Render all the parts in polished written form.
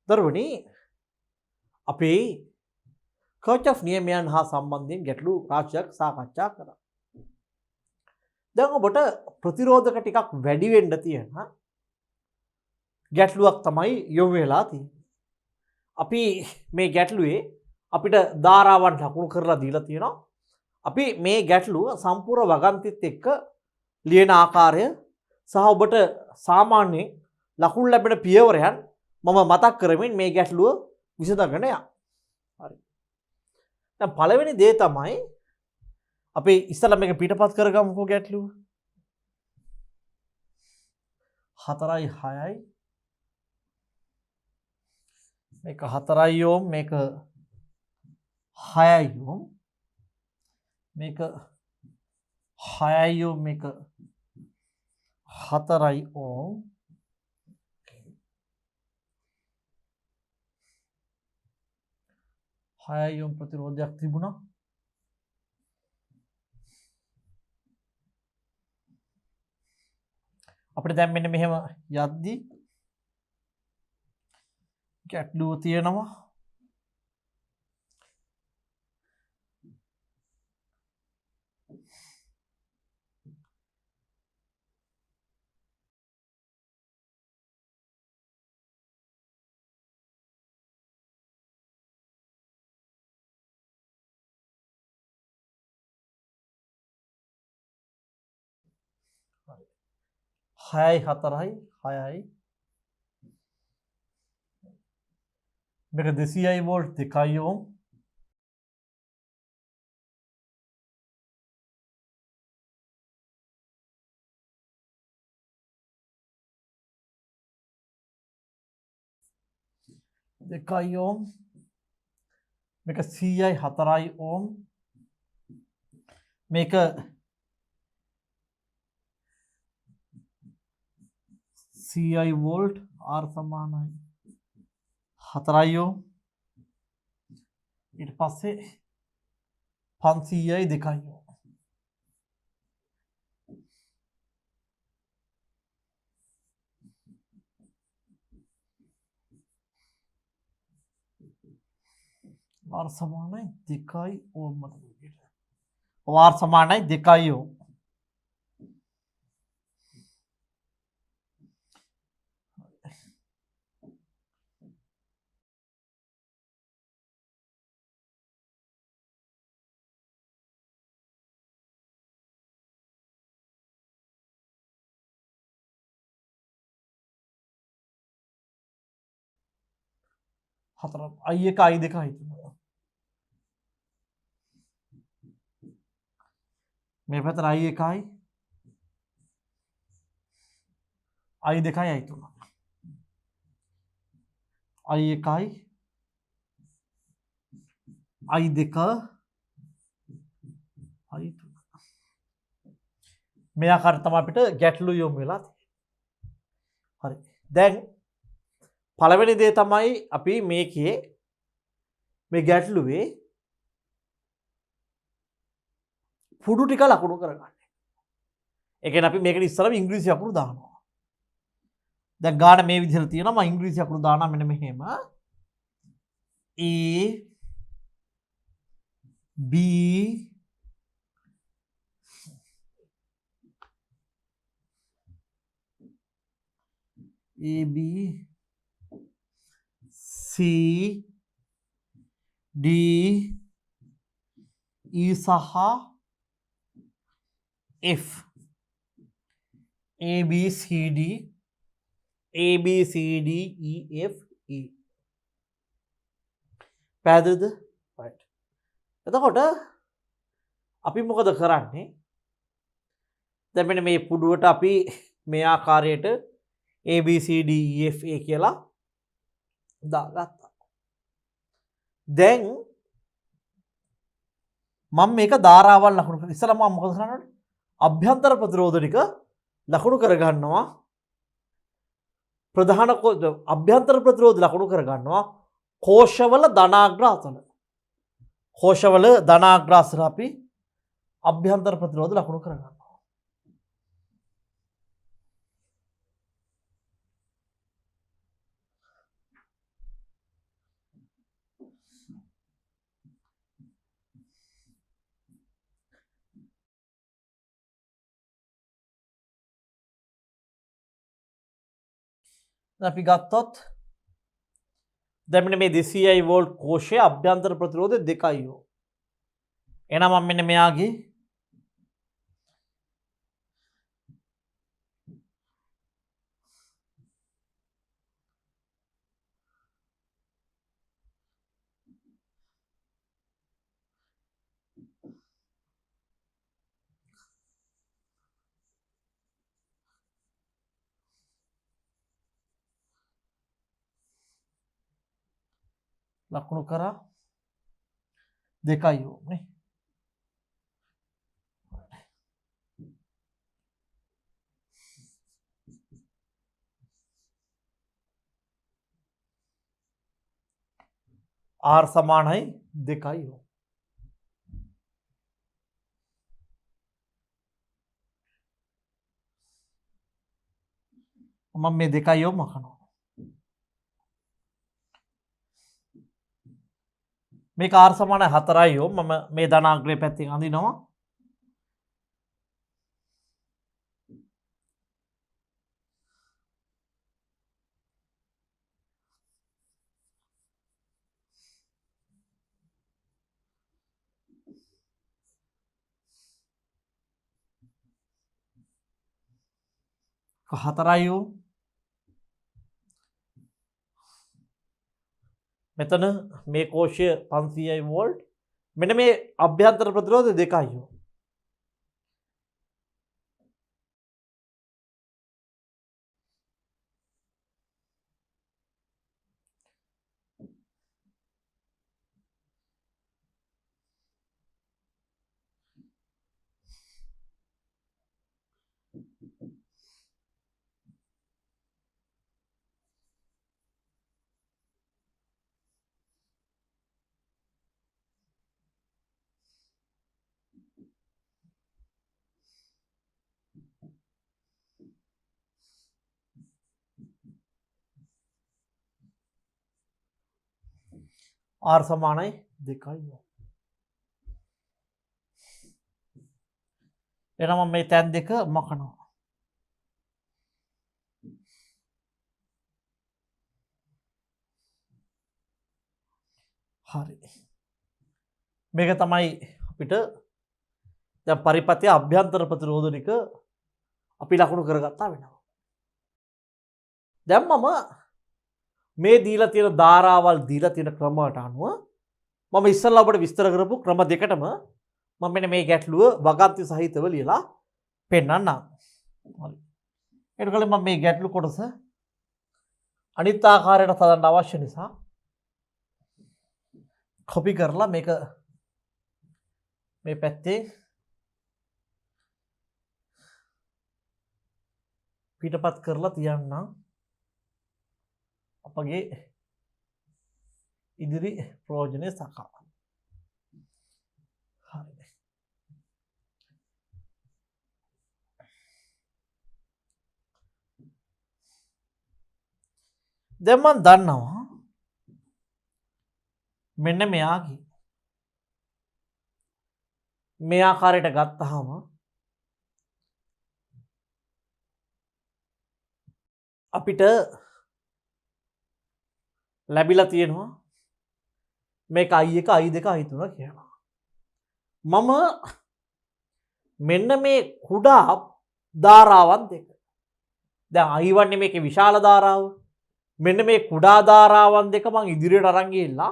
දරුවනි අපේ කර්ච් ඔෆ් නියමයන් හා සම්බන්ධයෙන් ගැටලු රාශියක් සාකච්ඡා කරා. දැන් ඔබට ප්‍රතිරෝධක ටිකක් වැඩි වෙන්න තියෙන ගැටලුවක් තමයි යොමු වෙලා තියෙන්නේ. අපි මේ ගැටලුවේ අපිට ධාරාවන් ලකුණු කරලා දීලා තියෙනවා. අපි මේ ගැටලුව සම්පූර්ණ වගන්තිත් එක්ක ලියන ආකාරය සහ ඔබට සාමාන්‍යයෙන් ලකුණු ලැබෙන පියවරයන් මම මතක් කරමින් මේ ගැටලුව විසඳගෙන යන්න. හරි. දැන් පළවෙනි දේ තමයි අපි ඉස්සෙල්ලා මේක පිටපත් කරගමුකෝ ගැටලුව. 4යි 6යි මේක 4යි ඕම් මේක 6යි ඕම් මේක 6යි ඕම් මේක 4යි ඕම් හයයොම් ප්‍රතිරෝධයක් තිබුණා. අපිට දැන් මෙන්න මෙහෙම යද්දී ගැටලුව තියෙනවා. හයයි 4යි 6යි මේක 200යි වෝල්ට් 2යි ඕම් දෙකයි ඕම් මේක 100යි 4යි ඕම් මේක 100යි වෝල්ට් R සමානයි 4යි ඕම් ඊට පස්සේ 500යි 2යි ඕම් R සමානයි 2යි ඕම් මත විදිහට R සමානයි 2යි ඕම් හතර I එක I දෙක හිතනවා. මේ පැත්තට I එකයි I දෙකයි I තුන. I එකයි I දෙක I තුන. මේ ආකාරයට තමයි අපිට ගැටලු යොමු වෙලා තියෙන්නේ. හරි. දැන් පළවෙනි දේ තමයි අපි මේකේ මේ ගැටලුවේ පුඩු ටික ලකුණු කරගන්න. ඒ කියන්නේ අපි මේකට ඉස්සරම ඉංග්‍රීසි අකුරු දානවා. දැන් ගාන මේ විදිහට තියෙනවා මම ඉංග්‍රීසි අකුරු දානවා මෙන්න මෙහෙම A B A B C D E සහ F A B C D A B C D E F E පැහැදිලිද? right. එතකොට අපි මොකද කරන්නේ? දැන් මෙන්න මේ පුඩුවට අපි මේ ආකාරයට A B C D E F A කියලා දාගත්තා. දැන් මම මේක ධාරාවල් ලකුණු කරලා ඉස්සෙල්ලා මම මොකද කරන්නේ? අභ්‍යන්තර ප්‍රතිරෝධ ටික ලකුණු කරගන්නවා. ප්‍රධාන අභ්‍යන්තර ප්‍රතිරෝධ ලකුණු කරගන්නවා කෝෂවල ධනාග්‍රාසන. කෝෂවල ධනාග්‍රාසන අපි අභ්‍යන්තර ප්‍රතිරෝධ ලකුණු කරගන්නවා. අපි ගත්තොත් දැන් මෙන්න මේ 200 වෝල්ට් කෝෂයේ අභ්‍යන්තර ප්‍රතිරෝධය 2යි ඕම්. එහෙනම් මම මෙන්න මෙයාගේ ලකුණු කරා 2යි ඕම් නේ. R සමානයි 2යි ඕම්. මම මේ 2යි ඕම් අහනවා. මේක R සමානයි 4යි ඕම්. මම මේ ධනාග්‍රේ පැත්තෙන් අඳිනවා. හතරයි ඕම්. මෙතන මේ කෝෂය 500යි වෝල්ට්. මෙන්න මේ අභ්‍යන්තර ප්‍රතිරෝධය 2යි ඕම්. R සමානයි 2යි ඕම්. එහෙනම් මම මේ තැන් දෙක මකනවා. හරි. මේක තමයි අපිට දැන් පරිපථයේ අභ්‍යන්තර ප්‍රතිරෝධනික අපි ලකුණු කරගත්තා වෙනවා. දැන් මම මේ දීලා තියෙන ධාරාවල් දීලා තියෙන ක්‍රමයට අනුව මම ඉස්සෙල්ලා ඔබට විස්තර කරපු ක්‍රම දෙකටම මම මෙන්න මේ ගැටලුව වගන්ති සහිතව ලියලා පෙන්නන්නම්. හරි. එතකොට මම මේ ගැටලු කොටස අනිත් ආකාරයට හදන්න අවශ්‍ය නිසා කොපි කරලා මේක මේ පැත්තේ පිටපත් කරලා තියන්නම් අපගේ ඉදිරි ප්‍රයෝජනය සකා. හරි. දැන් මම දන්නවා මෙන්න මෙයාගේ මේ ආකාරයට ගත්තාම අපිට ලැබිලා තියෙනවා මේක i1 i2 i3 කියලා. මම මෙන්න මේ කුඩා ධාරාවන් දෙක. දැන් i1 නේ මේකේ විශාල ධාරාව. මෙන්න මේ කුඩා ධාරාවන් දෙක මම ඉදිරියට අරන් ගිහිල්ලා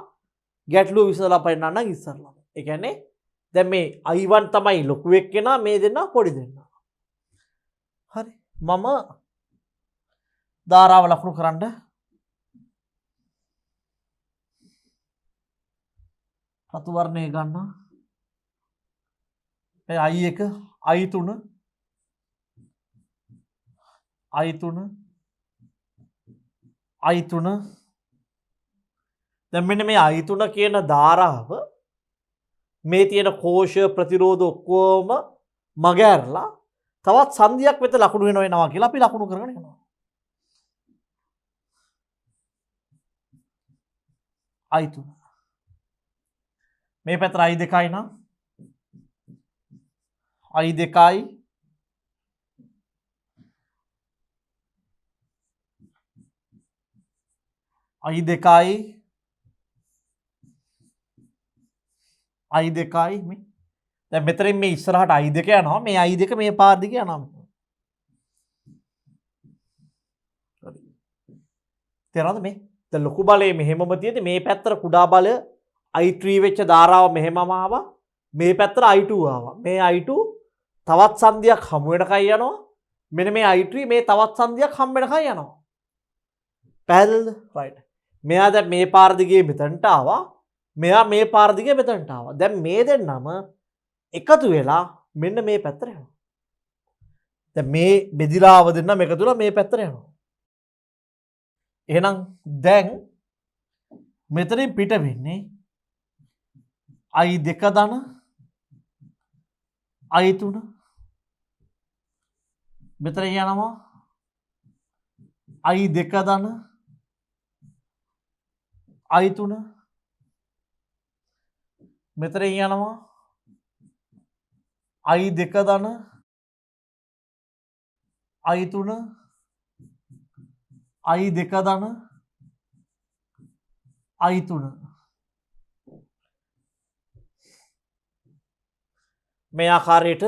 ගැටලුව විසඳලා පෙන්නන්නම් ඉස්සරලා. ඒ කියන්නේ දැන් මේ i1 තමයි ලොකු එක්කෙනා මේ දෙන්නා පොඩි දෙන්නා. හරි. මම ධාරාව ලකුණු කරන්න රතු වර්ණය ගන්න. i1 i3 i3 i3 දැන් මෙන්න මේ i3 කියන ධාරාව මේ තියෙන කෝෂ ප්‍රතිරෝධ ඔක්කොම මගහැරලා තවත් සංදියක් වෙත ලකුණු වෙනවා කියලා අපි ලකුණු කරගෙන යනවා. i3 මේ පැත්තට i2යි නම් i2යි I දෙකයි I දෙකයි මේ දැන් මෙතනින් මේ ඉස්සරහට I දෙක යනවා මේ I දෙක මේ පාර දිගේ යනවා තේරෙනවද මේ දැන් ලොකු බලය මෙහෙමම තියෙදි මේ පැත්තට කුඩා බලය I3 වෙච්ච ධාරාව මෙහෙමම ආවා මේ පැත්තට I2 ආවා මේ I2 තවත් සංදියක් හමු වෙනකන් යනවා මෙන්න මේ I3 මේ තවත් සංදියක් හම් වෙනකන් යනවා පැහැදිලිද රයිට් මෙයා දැන් මේ පාර දිගේ මෙතනට ආවා මෙයා මේ පාර දිගේ මෙතනට ආවා දැන් මේ දෙන්නම එකතු වෙලා මෙන්න මේ පැත්තට යනවා දැන් මේ බෙදිලා ආව දෙන්න මේක තුල මේ පැත්තට යනවා එහෙනම් දැන් මෙතනින් පිට වෙන්නේ I2 ධන I3 මෙතන යනවා I2 ධන I3 මෙතන යනවා I2 ධන I3 I2 ධන I3 මේ ආකාරයට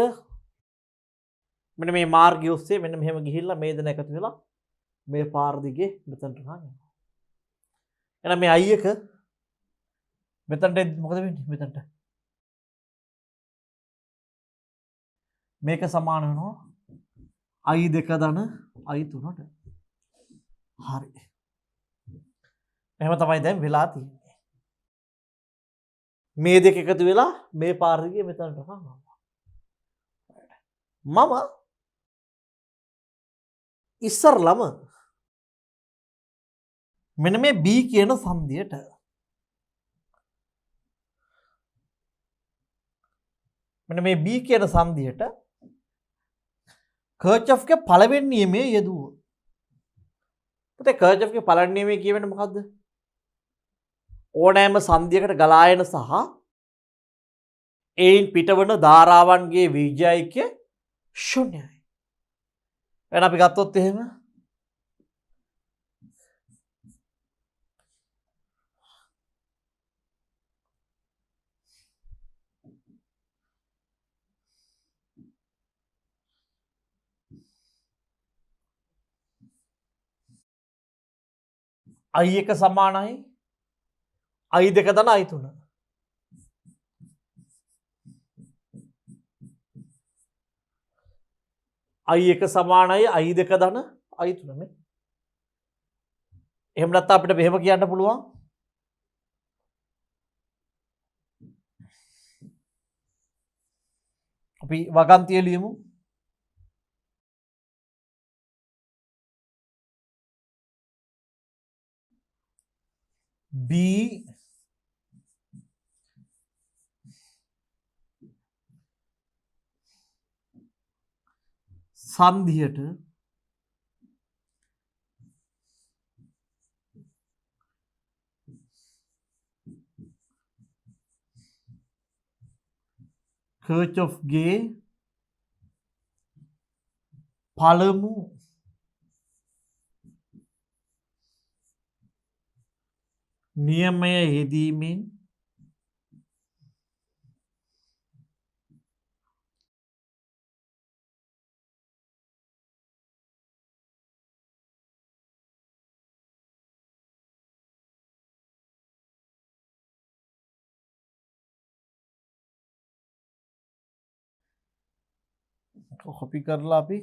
මෙන්න මේ මාර්ගය ඔස්සේ මෙන්න මෙහෙම ගිහිල්ලා මේ දෙන එකතු වෙලා මේ පාර දිගේ මෙතනට යනවා එහෙනම් මේ I එක මෙතනට මොකද වෙන්නේ මෙතනට මේක සමාන වෙනවා I2 ධන I3ට හරි එහෙම තමයි දැන් වෙලා තියෙන්නේ මේ දෙක එකතු වෙලා මේ පාර දිගේ මෙතනට යනවා මම ඉස්සරලම මෙන්න මේ B කියන සංදියට මෙන්න මේ B කියන සංදියට කර්චොෆ්ගේ පළවෙනි නියමය යෙදුවොත් පුතේ කර්චොෆ්ගේ පළවෙනි නියමය කියවෙන්නේ මොකද්ද ඕනෑම සංදියකට ගලායන සහ එයින් පිටවන ධාරාවන්ගේ වීජයික්‍ය ශුන්‍යයි එහෙනම් අපි ගත්තොත් එහෙම I1 සමානයි I2 ධන I3 I1 සමානයි I2 ධන I3 නේ එහෙම නැත්නම් අපිට මෙහෙම කියන්න පුළුවන් අපි වගන්තිය ලියමු B සංධියට කර්චොෆ්ගේ පළමු නියමය යෙදීමෙන් කොපි කරලා අපි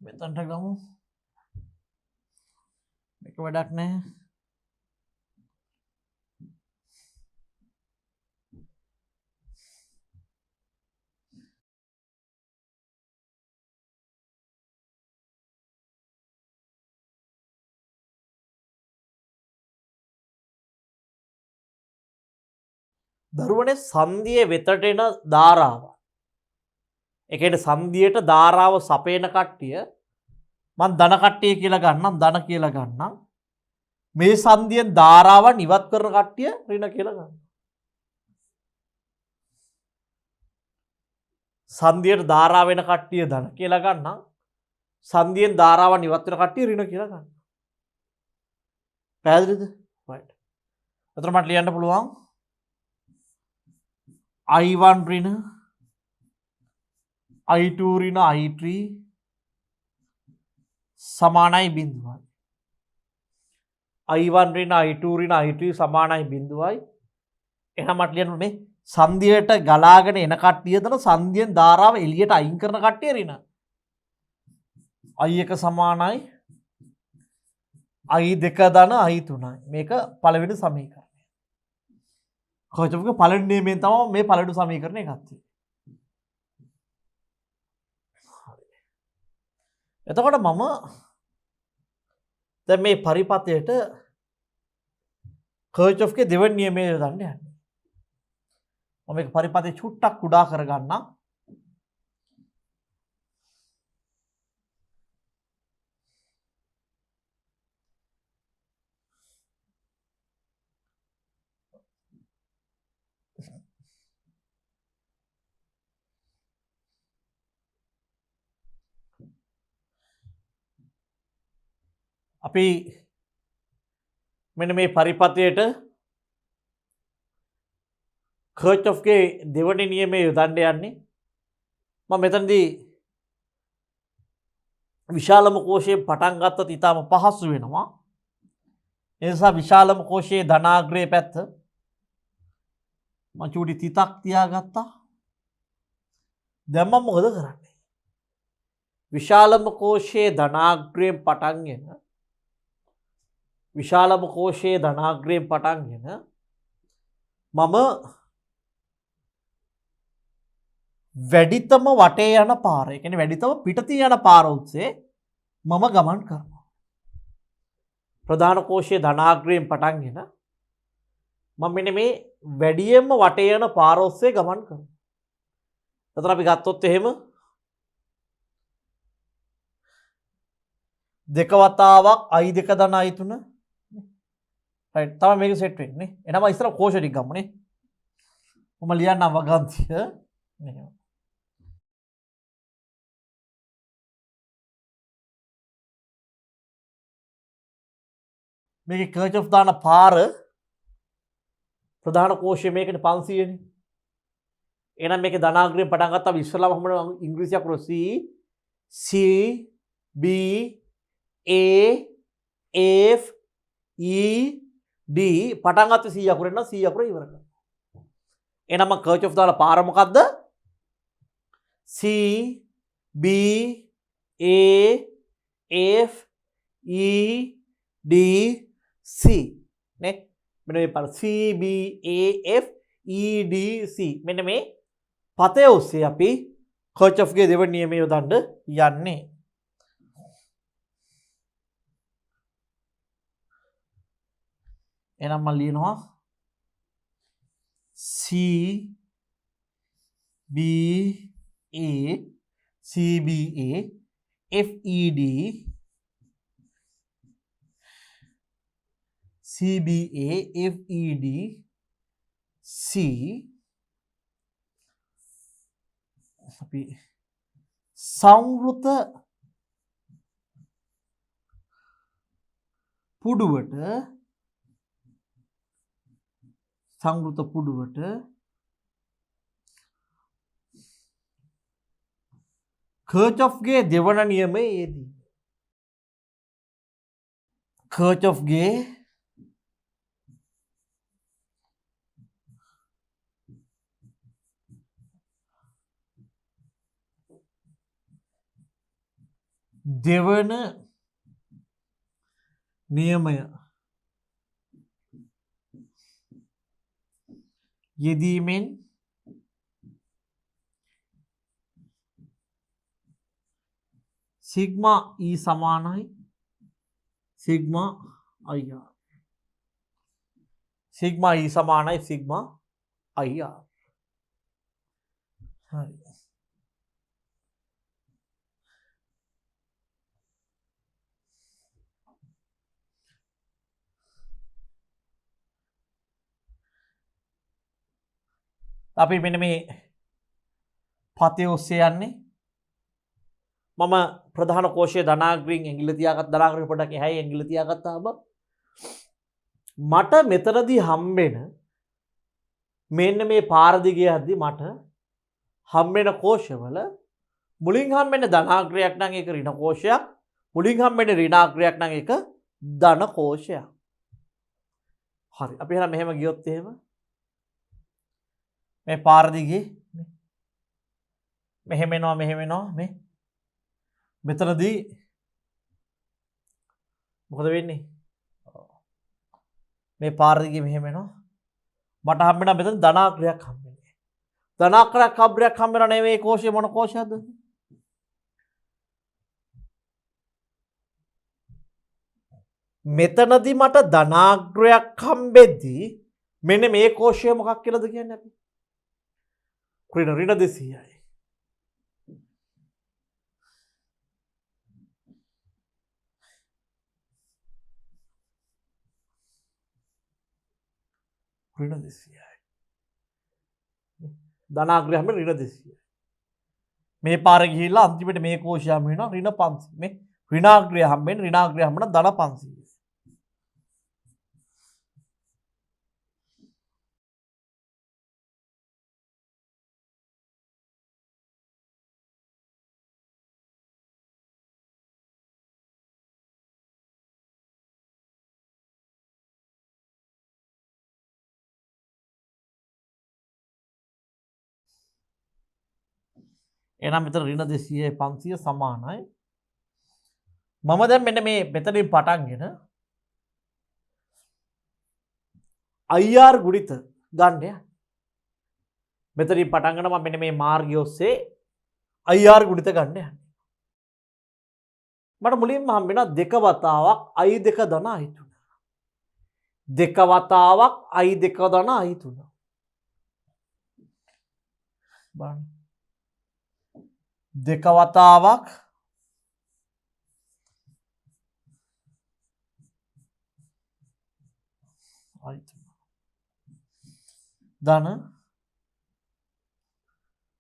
මෙතනට ගමු මේක වැඩක් නැහැ දරුවනේ සංධියේ වෙතට එන ධාරාව. ඒ කියන්නේ සංධියට ධාරාව සපේන කට්ටිය මම ධන කට්ටිය කියලා ගන්නම් ධන කියලා ගන්නම්. මේ සංධියෙන් ධාරාවන් ඉවත් කරන කට්ටිය ඍණ කියලා ගන්නවා. සන්ධියට ධාරාව වෙන කට්ටිය ධන කියලා ගන්නම්. සන්ධියෙන් ධාරාවන් ඉවත් වෙන කට්ටිය ඍණ කියලා ගන්න. පැහැදිලිද? right. එතකොට මට ලියන්න පුළුවන් I1 ඍණ I2 ඍණ I3 සමානයි 0යි. I1 ඍණ I2 ඍණ I3 සමානයි 0යි. එහෙනම් මට ලියන්න මේ සන්ධියට ගලාගෙන එන කට්ටිය දන සන්ධියෙන් ධාරාව එළියට අයින් කරන කට්ටිය ඍණ. I1 සමානයි I2 ධන I3යි. මේක පළවෙනි සමීකරණය. කෝචම්ගේ පළවෙනි නියමයෙන් තමයි මේ පළවෙනි සමීකරණය ගත්තේ. එතකොට මම දැන් මේ පරිපථයට කර්චොෆ්ගේ දෙවන නියමය යොදන්න යන්නේ. මම මේක පරිපථය චුට්ටක් කුඩා කරගන්නම්. අපි මෙන්න මේ පරිපථයට කර්චොෆ්ගේ දෙවනි නියමය යොදන්න යන්නේ. මම මෙතනදී විශාලම කෝෂයෙන් පටන් ගත්තත් ඉතාම පහසු වෙනවා. ඒ නිසා විශාලම කෝෂයේ ධනාග්‍රයේ පැත්ත මම චූටි තිතක් තියාගත්තා. දැන් මම මොකද කරන්නේ? විශාලම කෝෂයේ ධනාග්‍රයෙන් පටන්ගෙන විශාලම කෝෂයේ ධනාග්‍රයෙන් පටන්ගෙන මම වැඩිතම වටේ යන පාර, ඒ කියන්නේ වැඩිතම පිටතින් යන පාර ඔස්සේ මම ගමන් කරනවා. ප්‍රධාන කෝෂයේ ධනාග්‍රයෙන් පටන්ගෙන මම මෙන්න මේ වැඩියෙන්ම වටේ යන පාර ඔස්සේ ගමන් කරනවා. එතන අපි ගත්තොත් එහෙම දෙක වතාවක් I2 ධන I3 right තමයි මේක සෙට් වෙන්නේ. එනම ඉස්සර කෝෂ ටික ගමුනේ. මම ලියන්නම් වගන්තිය මෙහෙම. මේකේ කර්චොෆ් දාන පාර ප්‍රධාන කෝෂය මේකනේ 500 නේ. එහෙනම් මේකේ ධනාග්‍රයෙන් පටන් ගත්තාම ඉස්සෙල්ලාම හම්බුන ඉංග්‍රීසි අකුර C B A F E D පටන් ගත්ත C අකුරෙන් නම් C අකුර ඉවර කරනවා. එහෙනම් මම කර්චොෆ් දාලා පාර මොකද්ද? C B A F E D C නේ. මෙන්න මේ පාර C B A F E D C මෙන්න මේ පතය ඔස්සේ අපි කර්චොෆ්ගේ දෙවන නියමය යොදන්න යන්නේ. එහෙනම් මම ලියනවා C B A C B A F E D C B A F E D C අපි සංවෘත පුඩුවට කර්චොෆ්ගේ දෙවන නියමය යෙදී. කර්චොෆ්ගේ දෙවන නියමය යෙදීමෙන් සිග්මා E සමානයි සිග්මා IR. සිග්මා E සමානයි සිග්මා IR. හරි. අපි මෙන්න මේ පතේ ඔස්සේ යන්නේ මම ප්‍රධාන කෝෂයේ ධනාග්‍රයෙන් ඇඟිල්ල තියාගත් ධනාග්‍රේ පොඩක් එහායි ඇඟිල්ල තියාගත්තාම මට මෙතනදී හම්බෙන මෙන්න මේ පාර දිගේ යද්දි මට හම්බෙන කෝෂවල මුලින් හම්බෙන්නේ ධනාග්‍රයක් නම් ඒක ඍණ කෝෂයක් මුලින් හම්බෙන්නේ ඍණාග්‍රයක් නම් ඒක ධන කෝෂයක්. හරි අපි එහෙනම් මෙහෙම ගියොත් එහෙම මේ පාර දිගේ මෙහෙම එනවා මේ මෙතනදී මොකද වෙන්නේ මේ පාර දිගේ මෙහෙම එනවා මට හම්බෙනවා මෙතන ධනාග්‍රයක් හම්බෙන්නේ ධනාග්‍රයක් හම්බෙනා නෙවෙයි කෝෂය මොන කෝෂයක්ද මෙතනදී මට ධනාග්‍රයක් හම්බෙද්දී මෙන්න මේ කෝෂය මොකක් කියලාද කියන්නේ අපි ඍණ 200යි ඍණ 200යි ධනාග්‍රය හැම ඍණ 200යි මේ පාර ගිහිල්ලා අන්තිමට මේ කෝෂය හැම වෙනවා ඍණ 500 මේ ඍණාග්‍රය හැම්බෙන්නේ ඍණාග්‍රය හැම්බෙන ධන 500 එහෙනම් මෙතන ඍණ 200යි 500 සමානයි මම දැන් මෙන්න මේ මෙතනින් පටන්ගෙන IR ගුණිත ගන්න යන්නේ මෙතනින් පටන්ගෙන මම මෙන්න මේ මාර්ගය ඔස්සේ IR ගුණිත ගන්න යන්නේ මට මුලින්ම හම්බ වෙනවා දෙක වතාවක් I2 ධන I3 දෙක වතාවක් I2 ධන I3 බලන්න දෙක වතාවක් ධන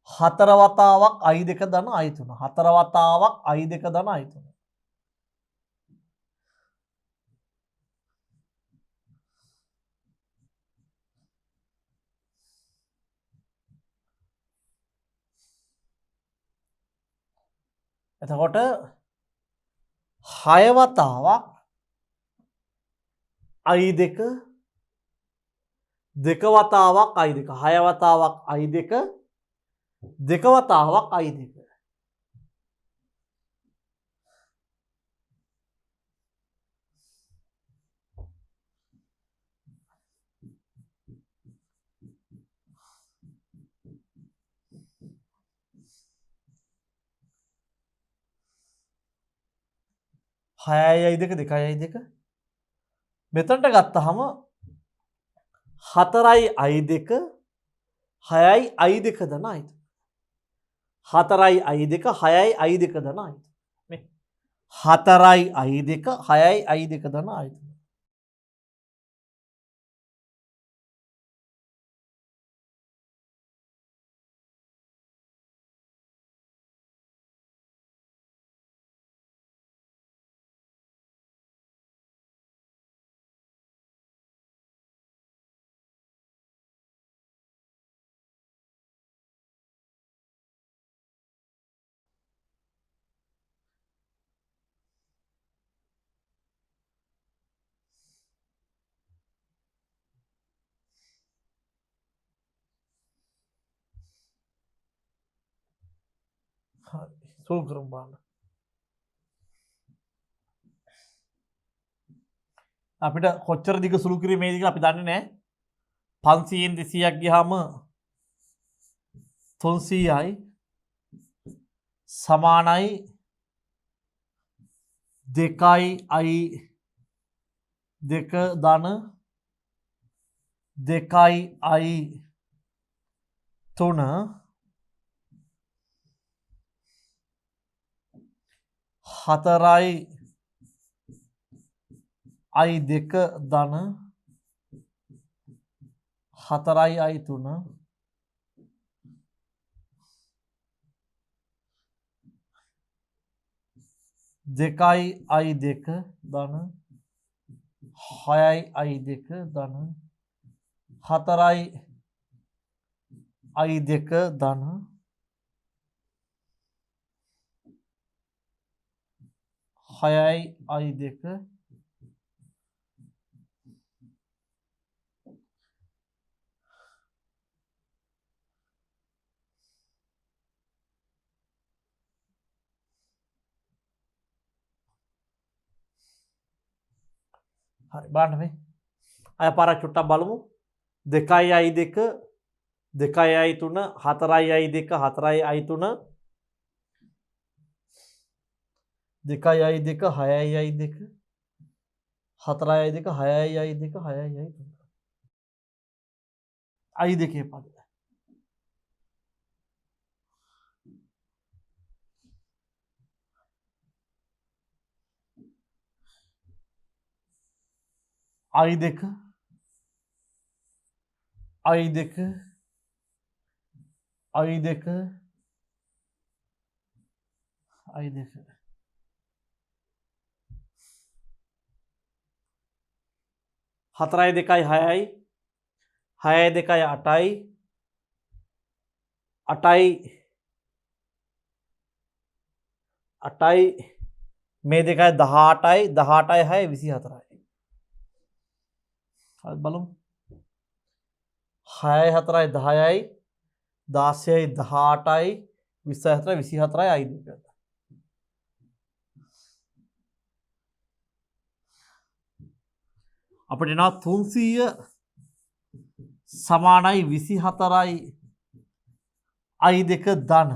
හතර වතාවක් I2 ධන I3 හතර වතාවක් I2 ධන I3 එතකොට 6 වතාවක් I2 දෙක වතාවක් I2 6 වතාවක් I2 දෙක වතාවක් I2 6යි I2 2යි I2 මෙතනට ගත්තාම 4යි I2 6යි I2 ධන I2 4යි I2 6යි I2 ධන I2 මේ 4යි I2 6යි I2 ධන I2 සුළු කරමු බලන්න අපිට කොච්චර දිග සුළු කිරීමේදී කියලා අපි දන්නේ නැහැ 500න් 200ක් ගියාම 300යි සමානයි 2යි I2 ධන 2යි I3 4යි I2 ධන 4යි I3 දෙකයි අයි දෙක ධන 6යි අයි දෙක ධන 4යි අයි දෙක ධන 6යි අයි දෙක හරි බලන්න මේ අය පාරක් චුට්ටක් බලමු 2යි අයි දෙක 2යි අයි 3 4යි අයි දෙක 4යි අයි 3 2යි අයි දෙක 6යි අයි දෙක 4යි අයි දෙක 6යි අයි දෙක 6යි අයි 3 අයි දෙකේ පද අයි දෙක අයි දෙක අයි දෙක අයි දෙක 4යි 2යි 6යි 6යි 2යි 8යි 8යි 8යි මේ දෙකයි 18යි 18යි 6යි 24යි හරි බලමු 6යි 4යි 10යි 16යි 18යි 24යි 24යි අයි දෙක අපිට එනවා 300 සමානයි 24යි අයි දෙක ධන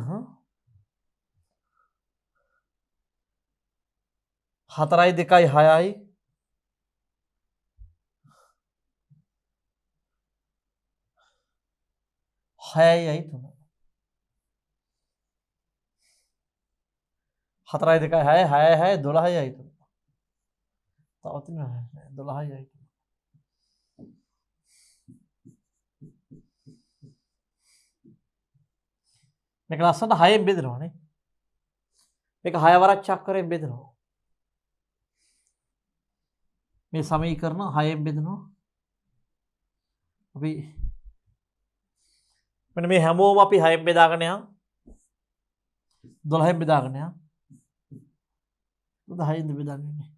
4යි 2යි 6යි 6යි අයි 3 4යි 2යි 6යි 6යි 6යි 12යි අයි 3 තව තියෙනවා 12යි අයි 3 මේක ලස්සනට 6ෙන් බෙදෙනවා නේ මේක 6 වරක් චක්‍රයෙන් බෙදෙනවා මේ සමීකරණ 6ෙන් බෙදෙනවා අපි මෙන්න මේ හැමෝම අපි 6ෙන් බෙදාගෙන යන් 12ෙන් බෙදාගෙන යන් 10ෙන් බෙදාගන්නේ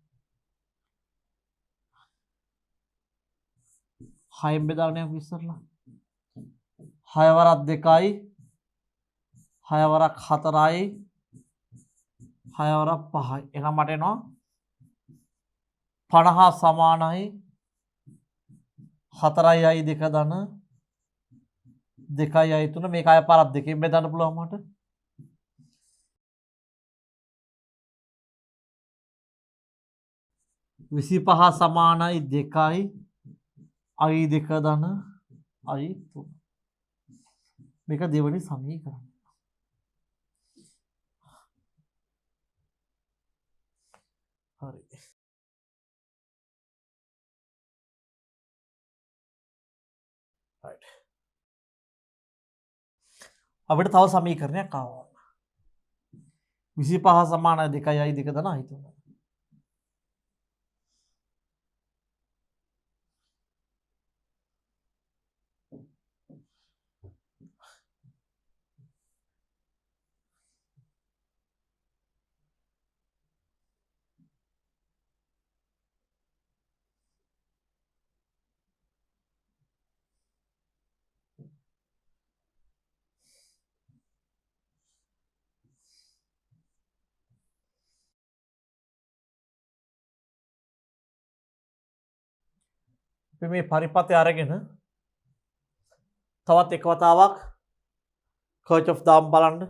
6ෙන් බෙදාගෙන යන් ඉස්සරලා 6 වරක් 2යි 6 වරක් 4යි 6 වරක් 5යි එහෙනම් මට එනවා 50 සමානයි 4යි අයි 2 ධන 2යි අයි 3 මේක අය පාරක් දෙකෙන් බෙදන්න පුළුවන් මට 25 සමානයි 2යි අයි 2 ධන අයි 3 මේක දෙවෙනි සමීකරණය හරි right අපිට තව සමීකරණයක් ආවා 25 සමානයි 2යි අයි 2 ධන අයි 3 අපි මේ පරිපතය අරගෙන තවත් එක වතාවක් කර්චොෆ් දාම් බලන්න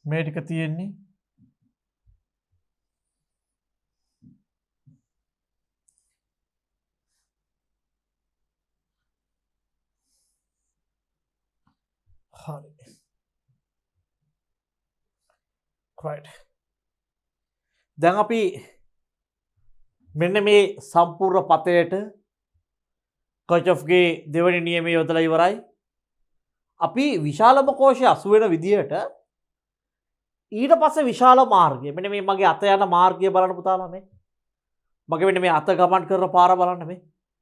මේ ටික තියෙන්නේ හරි right දැන් අපි මෙන්න මේ සම්පූර්ණ පතයට කර්චොෆ්ගේ දෙවැනි නියමය යොදලා ඉවරයි. අපි විශාලම කෝෂය අසු වෙන විදිහට ඊට පස්සේ විශාල මාර්ගය මෙන්න මේ මගේ අත යන මාර්ගය බලන්න පුතාලා මේ. මගේ මෙන්න මේ අත ගමන් කරන පාර බලන්න මේ.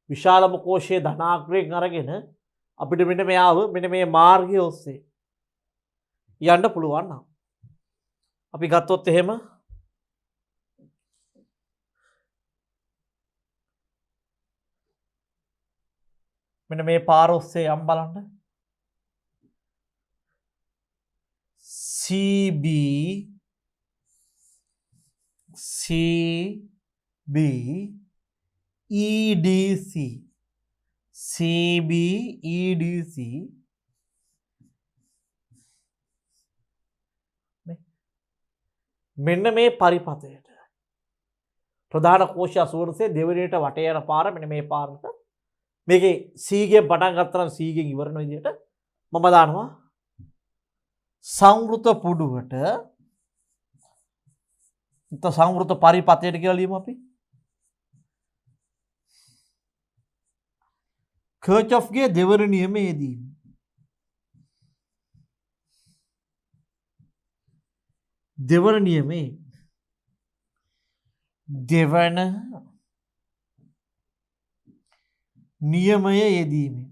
විශාලම කෝෂයේ ධනාග්‍රයෙන් අරගෙන අපිට මෙන්න මෙයාව මෙන්න මේ මාර්ගය ඔස්සේ යන්න පුළුවන් නම් අපි ගත්තොත් එහෙම මෙන්න මේ පාර ඔස්සේ යම් බලන්න CB EDC CB EDC මෙන්න මේ පරිපතයට ප්‍රධාන කෝෂය අසුවරසේ දෙවනියට වටේ යන පාර මෙන්න මේ පාරට මේකේ C ගෙන් පටන් ගත්තා නම් C ගෙන් ඉවර වෙන විදිහට මම දානවා සංවෘත පුඩුවට සංවෘත පරිපතයට කියලා ලියමු අපි කර්චොෆ්ගේ දෙවන නියමයේදී දෙවන නියමයේ දෙවන නියමය යෙදීමේ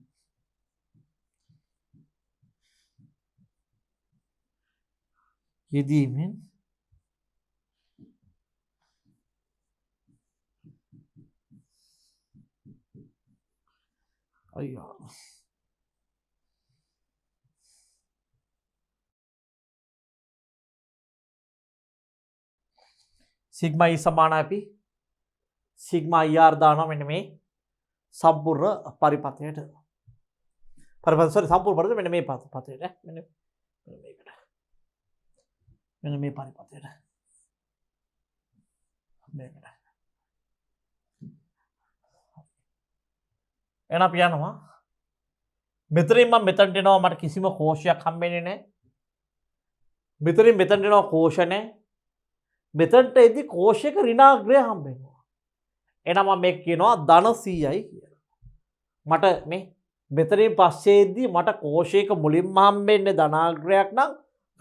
යෙදීමෙන් අයියා සිග්මා E සමාන අපි සිග්මා ER දානවා මෙන්න මේ සම්පූර්ණ පරිපතයට සම්පූර්ණ පරිපතයට මෙන්න මේ පතයට මෙන්න මේකට මෙන්න මේ පරිපතයට මේකට එහෙනම් අපි යනවා මෙතනින් මම මෙතනට එනවා මට කිසිම කෝෂයක් හම්බෙන්නේ නැහැ මෙතනින් මෙතනට එනවා කෝෂ නැහැ මෙතනට එද්දි කෝෂයක ඍණාග්‍රය හම්බෙනවා එහෙනම් මම මේක කියනවා ධන 100යි කියලා මට මේ මෙතනින් පස්සේදී මට කෝෂයක මුලින්ම හම්බෙන්නේ ධනාග්‍රයක් නම්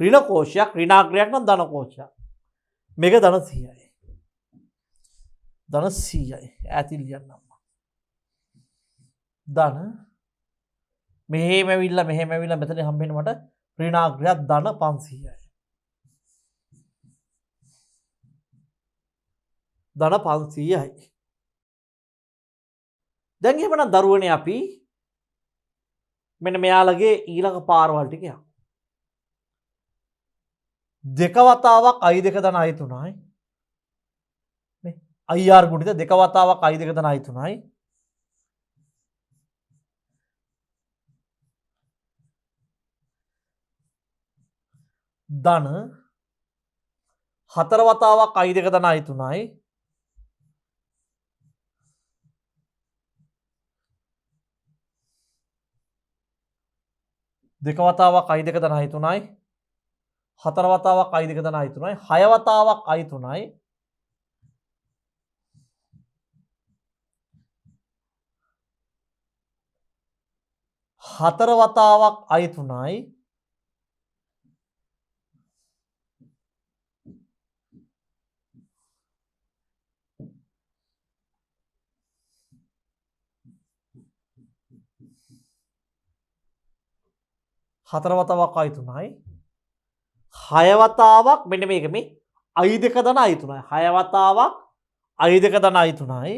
ඍණ කෝෂයක් ඍණාග්‍රයක් නම් ධන කෝෂයක් මේක ධන 100යි ධන 100යි ඈතින් ලියන්නම් ධන මෙහෙම ඇවිල්ලා මෙතන හම්බෙන්නේ මට ඍණාග්‍රයක් ධන 500යි ධන 500යි දැන් එහෙමනම් දරුවනේ අපි මෙන්න මෙයාලගේ ඊළඟ පාරවල් ටික යමු දෙක වතාවක් i2 ධන i3යි නේ ir ගුණිත දෙක වතාවක් i2 ධන i3යි ධන හතර වතාවක් i2 ධන i3යි දෙක වතාවක් i2 ධන i3යි හතර වතාවක් i2 ධන i3යි හය වතාවක් i3යි හතර වතාවක් i3යි හතර වතාවක් i3යි හය වතාවක් මෙන්න මේක මේ i2 ධන i3යි හය වතාවක් i2 ධන i3යි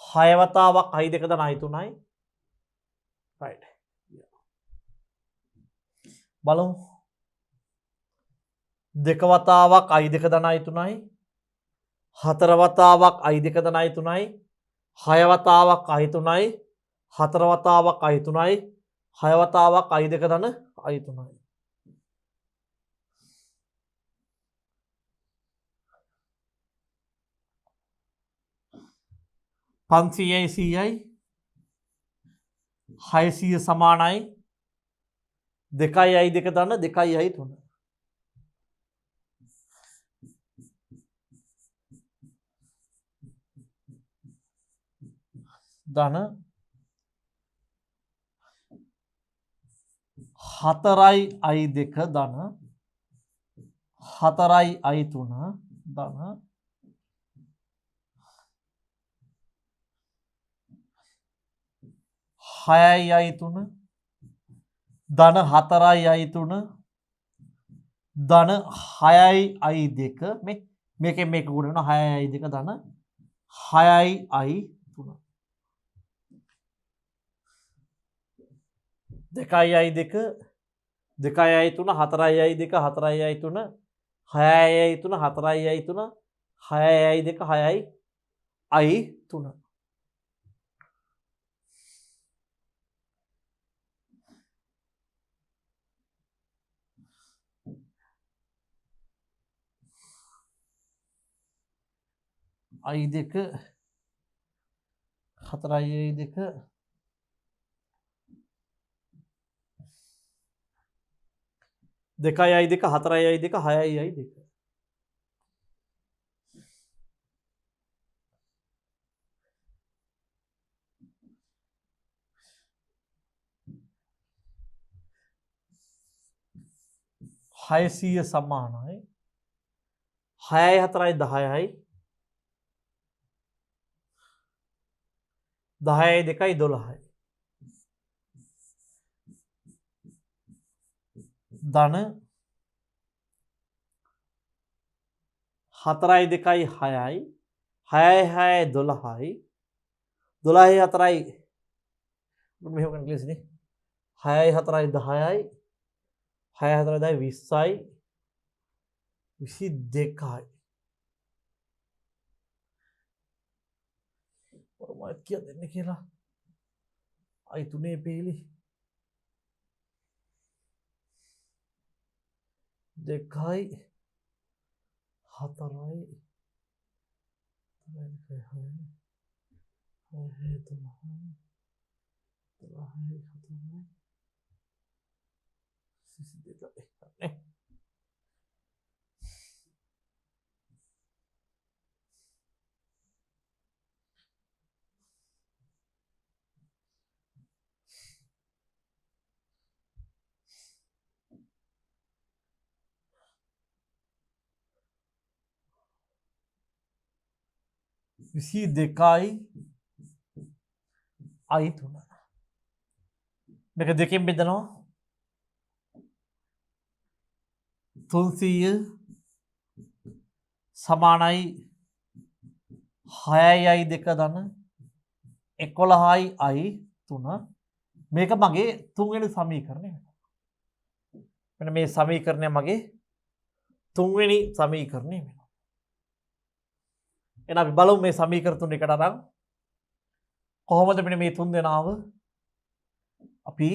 හය වතාවක් i2 ධන i3යි right බලමු දෙක වතාවක් i2 ධන i3යි හතර වතාවක් i2 ධන i3යි 6 වතාවක් i 3යි 4 වතාවක් i 3යි 6 වතාවක් i 2 ධන i 3යි. 500යි 100යි 600 සමානයි 2යි i 2 ධන 2යි i 3. ධන 4යි i 2 ධන 4යි i 3 ධන 6යි i 3 ධන 4යි i 3 ධන 6යි i 2 මේකෙන් මේක ගුණ වෙනවා 6යි i 2 ධන 6යි i 3 2යි i 2 2යි i 3 4යි i 2 4යි i 3 6යි i 3 4යි i 3 6යි i 2 6යි i 3 i 2 4යි i 2 2යි i 2 4යි i 2 6යි i 2 600 සමානයි 6යි 4යි 10යි 10යි 2යි 12යි ධන 4යි 2යි 6යි 6යි 6යි 12යි 12යි 4යි මෙහෙම කරන්න ලේසිනේ 6යි 4යි 10යි 6යි 4යි 10යි 20යි 22යි මොකක්ද කියලා දෙන්නේ කියලා i 3 පේලි 2යි 4යි 22යි i 3 මේක දෙකෙන් බෙදනවා 300 සමානයි 6යි i 2 ධන 11යි i 3 මේක මගේ තුන්වෙනි සමීකරණය වෙනවා මෙන්න මේ සමීකරණය මගේ තුන්වෙනි සමීකරණය වෙනවා එහෙනම් අපි බලමු මේ සමීකරණ තුන එකට අරන් කොහොමද මෙන්න මේ තුන් දෙනාව අපි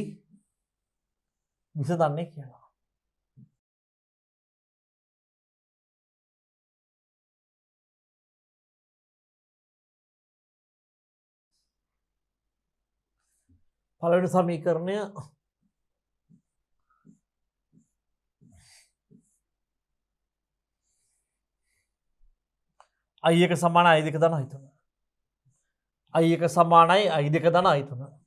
විසඳන්නේ කියලා. පළවෙනි සමීකරණය i 1 සමානයි i 2 ධන i 3 i 1 සමානයි i 2 ධන i 3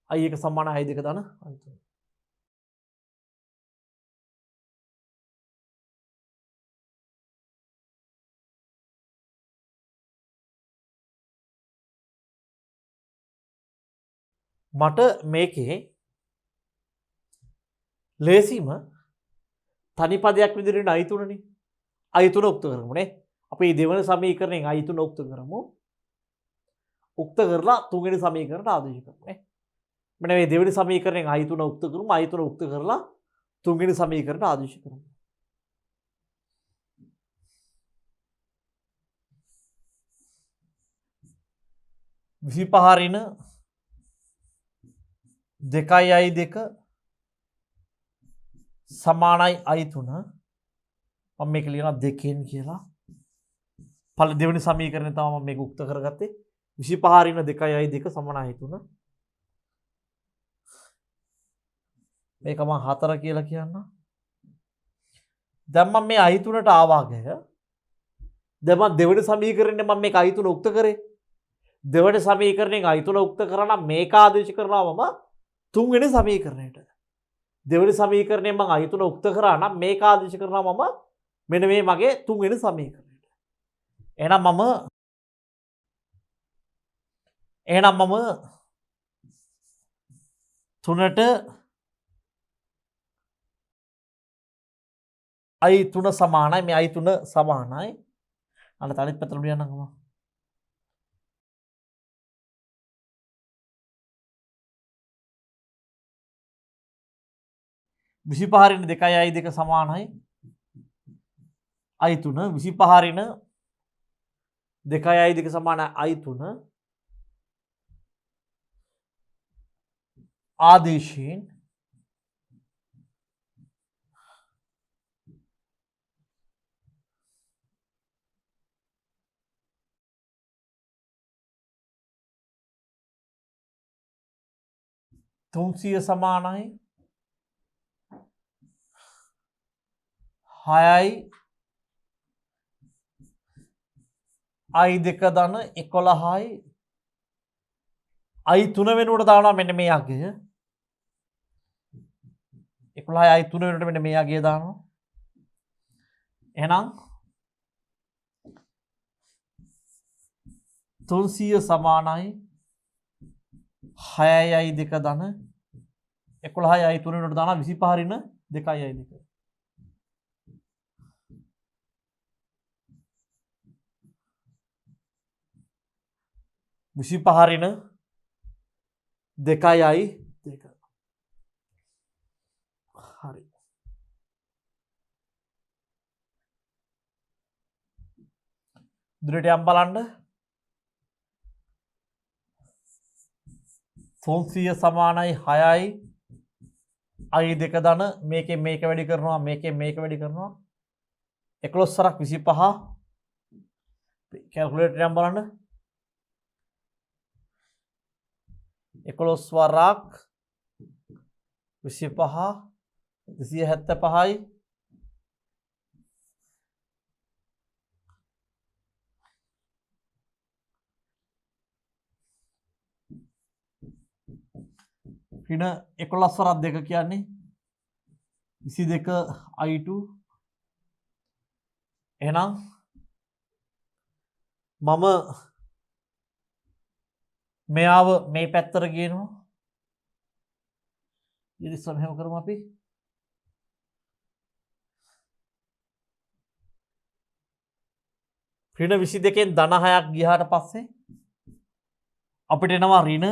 i 1 සමානයි i 2 ධන i 3 මට මේකේ ලේසිම තනි පදයක් විදිහට I3නේ. I3 උක්ත කරමුනේ. අපි දෙවන සමීකරණයෙන් I3 උක්ත කරමු. උක්ත කරලා තුන්වෙනි සමීකරණයට ආදේශ කරමුනේ. මෙන්න මේ දෙවෙනි සමීකරණයෙන් I3 උක්ත කරමු. I3 උක්ත කරලා තුන්වෙනි සමීකරණයට ආදේශ කරමු. විසිපහරින 2i2 සමානයි I3 මම මේක ලියනවා 2න් කියලා. පළ දෙවෙනි සමීකරණය තමයි මම මේක උක්ත කරගත්තේ. 25 රින 2i2 සමානයි I3. මේක මම 4 කියලා කියන්න. දැන් මම මේ I3ට ආවාගය. දැන් මම දෙවෙනි සමීකරණයෙන් මම මේක I3 උක්ත කරේ. දෙවෙනි සමීකරණයෙන් I3 උක්ත කරා නම් මේක ආදේශ කරනවා මම තුන්වෙනි සමීකරණයට. දෙවෙනි සමීකරණයෙන් මම I3 උක්ත කරා නම් මේක ආදේශ කරනවා මම මෙන්න මේ මගේ තුන්වෙනි සමීකරණයට. එහෙනම් මම 3ට I3 සමානයි. මේ I3 සමානයි. අන්න තනිත් පැත්තට ලියන්නම්ම. 25 රින 2i2 සමානයි I3. 25 රින 2i2 සමානයි I3. ආදේශයෙන් තුන්සිය සමානයි 6යි I2 ධන 11යි I3 වෙනුවට දානවා මෙන්න මේ අගය. 11යි I3 වෙනුවට මෙන්න මේ අගය දානවා. එහෙනම් 300 සමානයි 6යි I2 ධන 11යි I3 වෙනුවට දානවා 25 රින 2යි I2. විසිපහරින 2i2. හරි. දුරට යම් බලන්න. 300 සමානයි 6යි I2 ධන මේකෙන් මේක වැඩි කරනවා මේකෙන් මේක වැඩි කරනවා 11 සරක් 25 කැල්කියුලේටර් එකෙන් බලන්න 11 වරක් 25 275යි ඍණ 11 වරක් 2 කියන්නේ 22 I2. එහෙනම් මම මෙයාව මේ පැත්තට ගේනවා. ඉතින් එහෙම කරමු අපි. ඍණ 22න් ධන 6ක් ගියාට පස්සේ අපිට එනවා ඍණ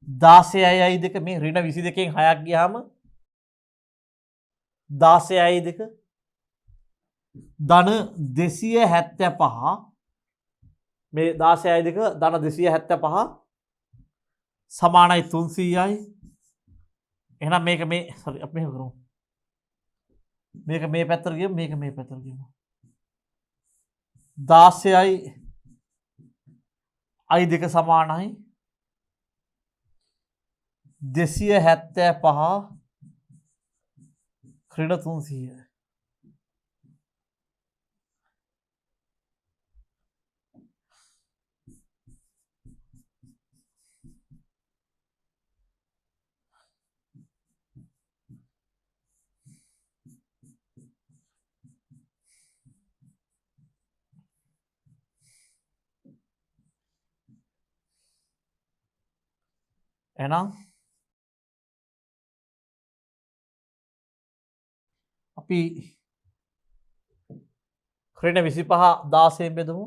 16යි I2 මේ ඍණ 22න් 6ක් ගියාම 16යි I2 ධන 275 මේ 16යි I2 ධන 275 සමානයි 300යි. එහෙනම් මේක මේ සෝරි අපි මෙහෙම කරමු. මේක මේ පැත්තට ගියමු මේක මේ පැත්තට ගියමු. 16යි I2 සමානයි 275 ඍණ 300. එහෙනම් අපි ඍණ 25 16 බෙදමු.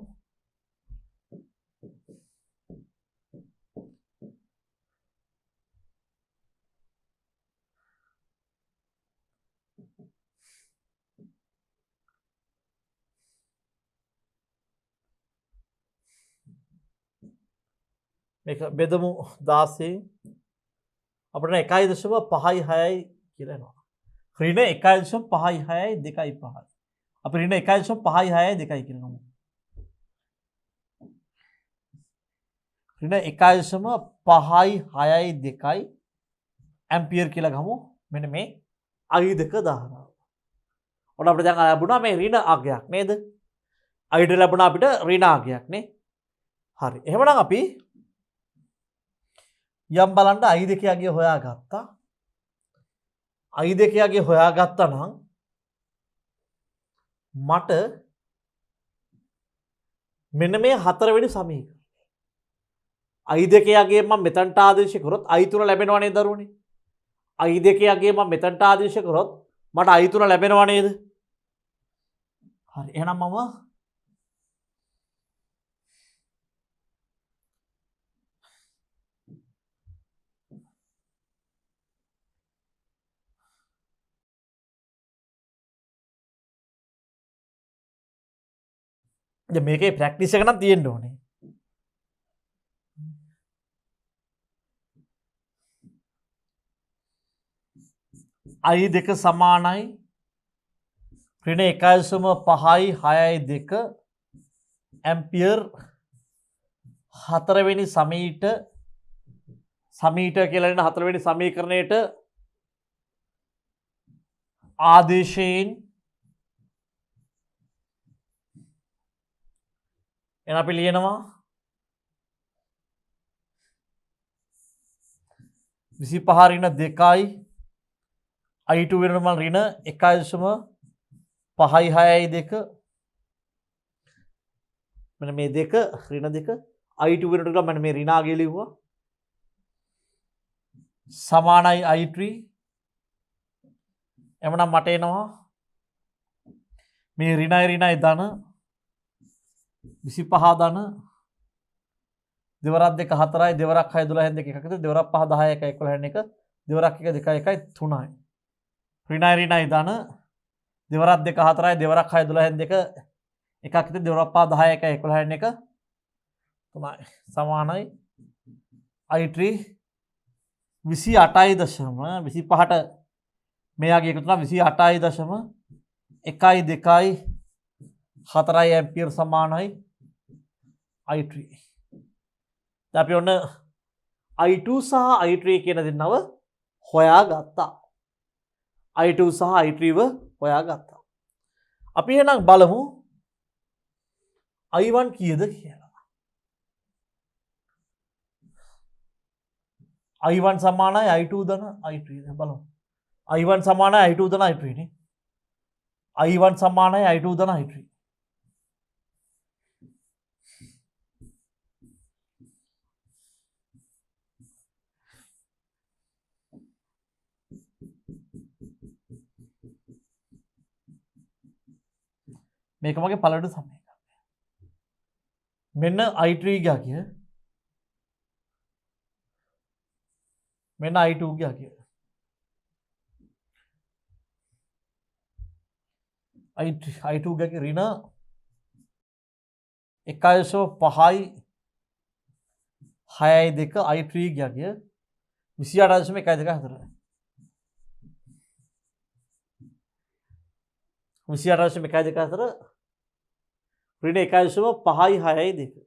මේක බෙදමු 16 අපිට 1.56යි කියලා එනවා. ඍණ 1.56යි 2.5යි. අපි ඍණ 1.56යි 2යි කියලා ගමු. ඍණ 1.56යි 2යි ඇම්පියර් කියලා ගමු. මෙන්න මේ I2 ධාරාව. ඔන්න අපිට දැන් ලැබුණා මේ ඍණ අගයක් නේද? I2 ලැබුණා අපිට ඍණ අගයක් නේ. හරි. එහෙමනම් අපි යම් බලන්න I2 යගේ හොයාගත්තා. I2 යගේ හොයාගත්තා නම් මට මෙන්න මේ හතරවෙනි සමීකරණය I2 යගේ මම මෙතනට ආදේශ කරොත් I3 ලැබෙනවා නේද දරුවනේ? I2 යගේ මම මෙතනට ආදේශ කරොත් මට I3 ලැබෙනවා නේද? හරි. එහෙනම් මම මේකේ ප්‍රැක්ටිස් එක නම් තියෙන්න ඕනේ. I2 සමානයි ඍණ 1.5යි 6යි 2 ඇම්පියර් හතරවෙනි සමීට කියලා එන හතරවෙනි සමීකරණයට ආදේශයෙන් එන අපි ලියනවා 25 ඍණ 2යි I2 වෙනම ඍණ 1.5යි 6යි 2 මෙන්න මේ දෙක ඍණ දෙක I2 වෙනට ගිහලා මම මේ ඍණාගය ලිව්වා සමානයි I3 එමනම් මට එනවා මේ ඍණයි ධන 25 ධන දෙවරක් 2 4යි දෙවරක් 6 12 2 එකකද දෙවරක් 5 10 1 11 1 දෙවරක් 1 2 1 3යි ඍණයි ධන දෙවරක් 2 4යි දෙවරක් 6 12 2 එකක් ඉතින් දෙවරක් 5 10 1 11 1 3යි සමානයි I3 28.25ට මෙයාගේ එකතු වුණා 28.1යි 2යි 4යි ඇම්පියර් සමානයි I3. දැන් අපි ඔන්න I2 සහ I3 කියන දෙන්නව හොයාගත්තා. I2 සහ I3ව හොයාගත්තා. අපි එහෙනම් බලමු I1 කීයද කියලා. I1 සමානයි I2 ධන I3 දැන් බලමු. I1 සමානයි I2 ධන I3 නේ. I1 සමානයි I2 ධන I3. මේක මගේ පළවෙනි සමීකරණය. මෙන්න I3 ගිය මෙන්න I2 ගිය I2 ගිය ඍණ 1.5යි 6යි 2 I3 ගිය 28.1 28.1 ඍණ 1.5යි 6යි 2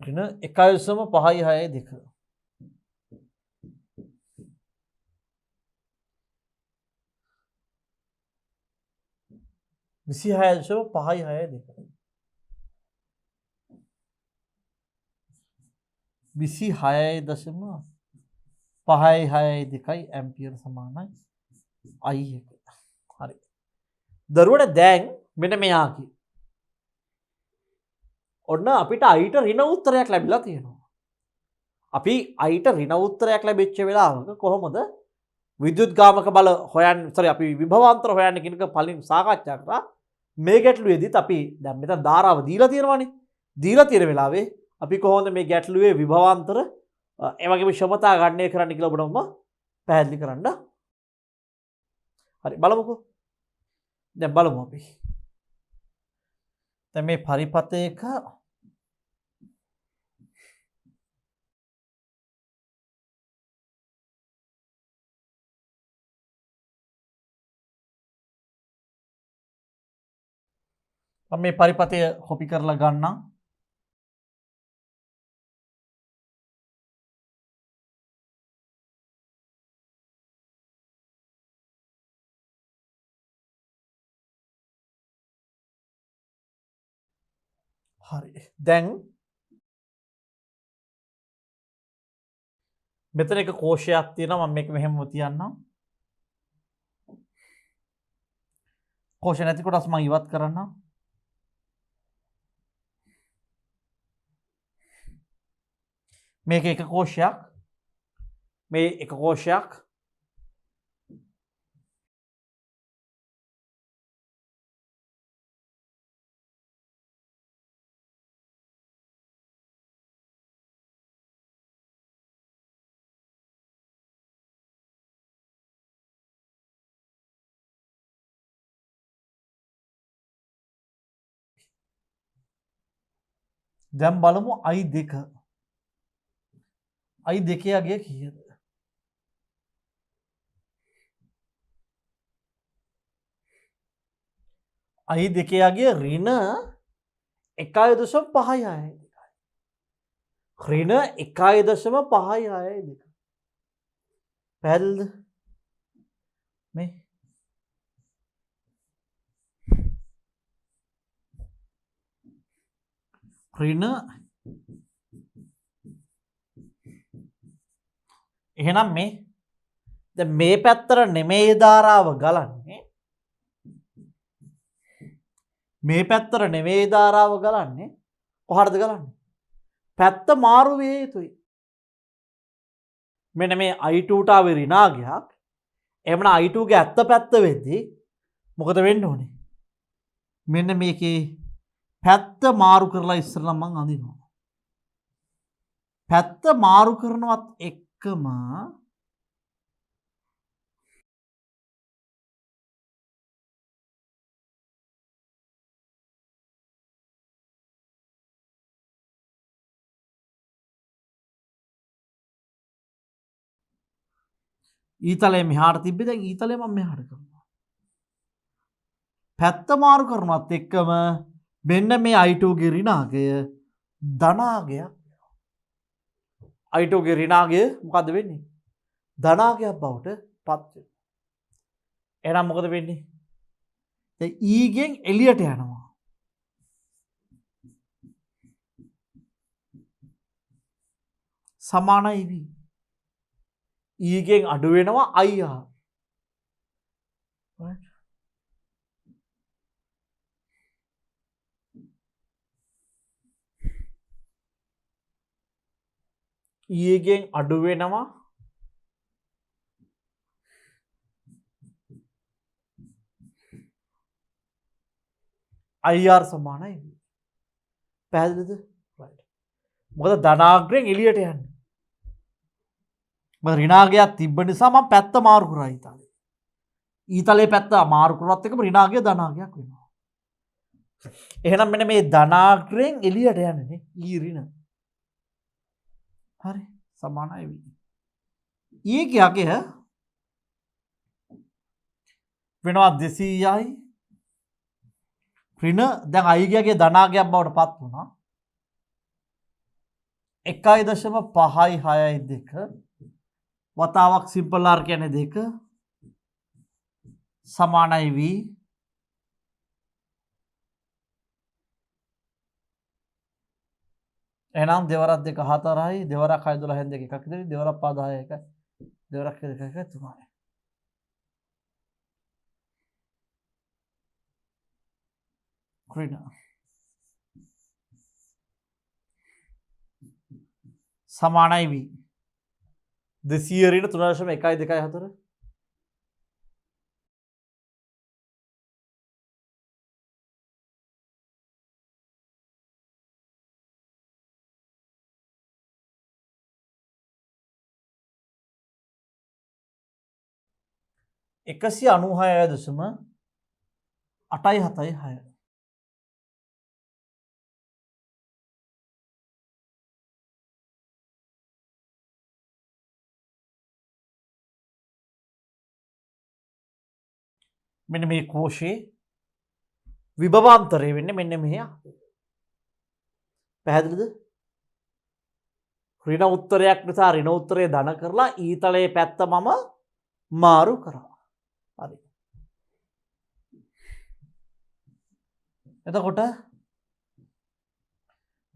ඍණ 1.5යි 6යි 2 26.5යි 6යි 2 26.5යි 6යි 2යි ඇම්පියර් සමානයි I1. හරි. දරුවනේ දැන් මෙන්න මෙයාකි. ඔන්න අපිට අයිට ඍණ උත්තරයක් ලැබිලා තියෙනවා. අපි අයිට ඍණ උත්තරයක් ලැබිච්ච වෙලාවක කොහොමද විද්‍යුත්ගාමක බල හොයන්න අපි විභවාන්තර හොයන්න කියන එක පළවෙනි සාකච්ඡා කරා. මේ ගැටලුවේදීත් අපි දැන් මෙතන ධාරාව දීලා තියෙනවානේ. දීලා තියෙන වෙලාවේ අපි කොහොමද මේ ගැටලුවේ විභවාන්තර ඒ වගේම ක්ෂමතා ගණනය කරන්න කියලා ඔබට මම පැහැදිලි කරන්න. හරි බලමුකෝ. දැන් බලමු අපි. දැන් මේ පරිපථයක මම මේ පරිපථය කොපි කරලා ගන්නම්. හරි. දැන් මෙතන එක කෝෂයක් තියෙනවා. මම මේක මෙහෙම තියන්නම්. කෝෂ නැති කොටස් මම ඉවත් කරන්නම්. මේක එක කෝෂයක්. මේ එක කෝෂයක්. දැන් බලමු i2. i2 යගේ කීයද? i2 යගේ ඍණ 1.56. ඍණ 1.56. පැහැදිලිද? මේ ඍණ එහෙනම් මේ දැන් මේ පැත්තට නෙමෙයි ධාරාව ගලන්නේ. මේ පැත්තට නෙමෙයි ධාරාව ගලන්නේ. කොහටද ගලන්නේ? පැත්ත මාරු විය යුතුයි. මෙන්න මේ i2ට ආවේ ඍණාගයක්. එහෙමනම් i2 ගේ ඇත්ත පැත්ත වෙද්දී මොකද වෙන්න ඕනේ? මෙන්න මේකේ පැත්ත මාරු කරලා ඉස්සරලා මං අඳිනවා. පැත්ත මාරු කරනවත් එක්කම ඊතලේ මෙහාට තිබ්බේ දැන් ඊතලේ මම මෙහාට කරනවා. පැත්ත මාරු කරනවත් එක්කම මෙන්න මේ i2 ගේ ඍණාගය ධනාගයක්. i2 ගේ ඍණාගය මොකද්ද වෙන්නේ? ධනාගයක් බවට පත් වෙනවා. එහෙනම් මොකද වෙන්නේ? දැන් e ගෙන් එළියට යනවා. සමානයි v. e ගෙන් අඩු වෙනවා ir. right? e ගෙන් අඩු වෙනවා ir සමානයි v. පැහැදිලිද? right. මොකද ධනාග්‍රයෙන් එළියට යන්නේ. ඍණාගයක් තිබ්බ නිසා මම පැත්ත මාරු කරා ඊතලේ. ඊතලේ පැත්ත මාරු කරනවත් එකම ඍණාගය ධනාගයක් වෙනවා. එහෙනම් මෙන්න මේ ධනාග්‍රයෙන් එළියට යන්නේ නේ ඊ ඍණ. හරි සමානයි v. ඊ කියගේ වෙනවා 200යි. ඍණ දැන් i කියගේ ධනාගයක් බවට පත් වුණා. 1.562 වතාවක් සිම්පල් r කියන්නේ 2 සමානයි v. එහෙනම් දෙවරක් 2 4යි දෙවරක් 6 12න් 2 එකක් ඉතින් දෙවරක් 5 10 1 දෙවරක් 2 1 3යි. ඍණ සමානයි v 200 ඍණ 3.124 196.876 මෙන්න මේ කෝෂයේ විභවාන්තරය වෙන්නේ මෙන්න මෙහෙ පැහැදිලිද ඍණ උත්තරයක් නිසා ඍණ උත්තරය ධන කරලා ඊතලයේ පැත්ත මම මාරු කරා හරි එතකොට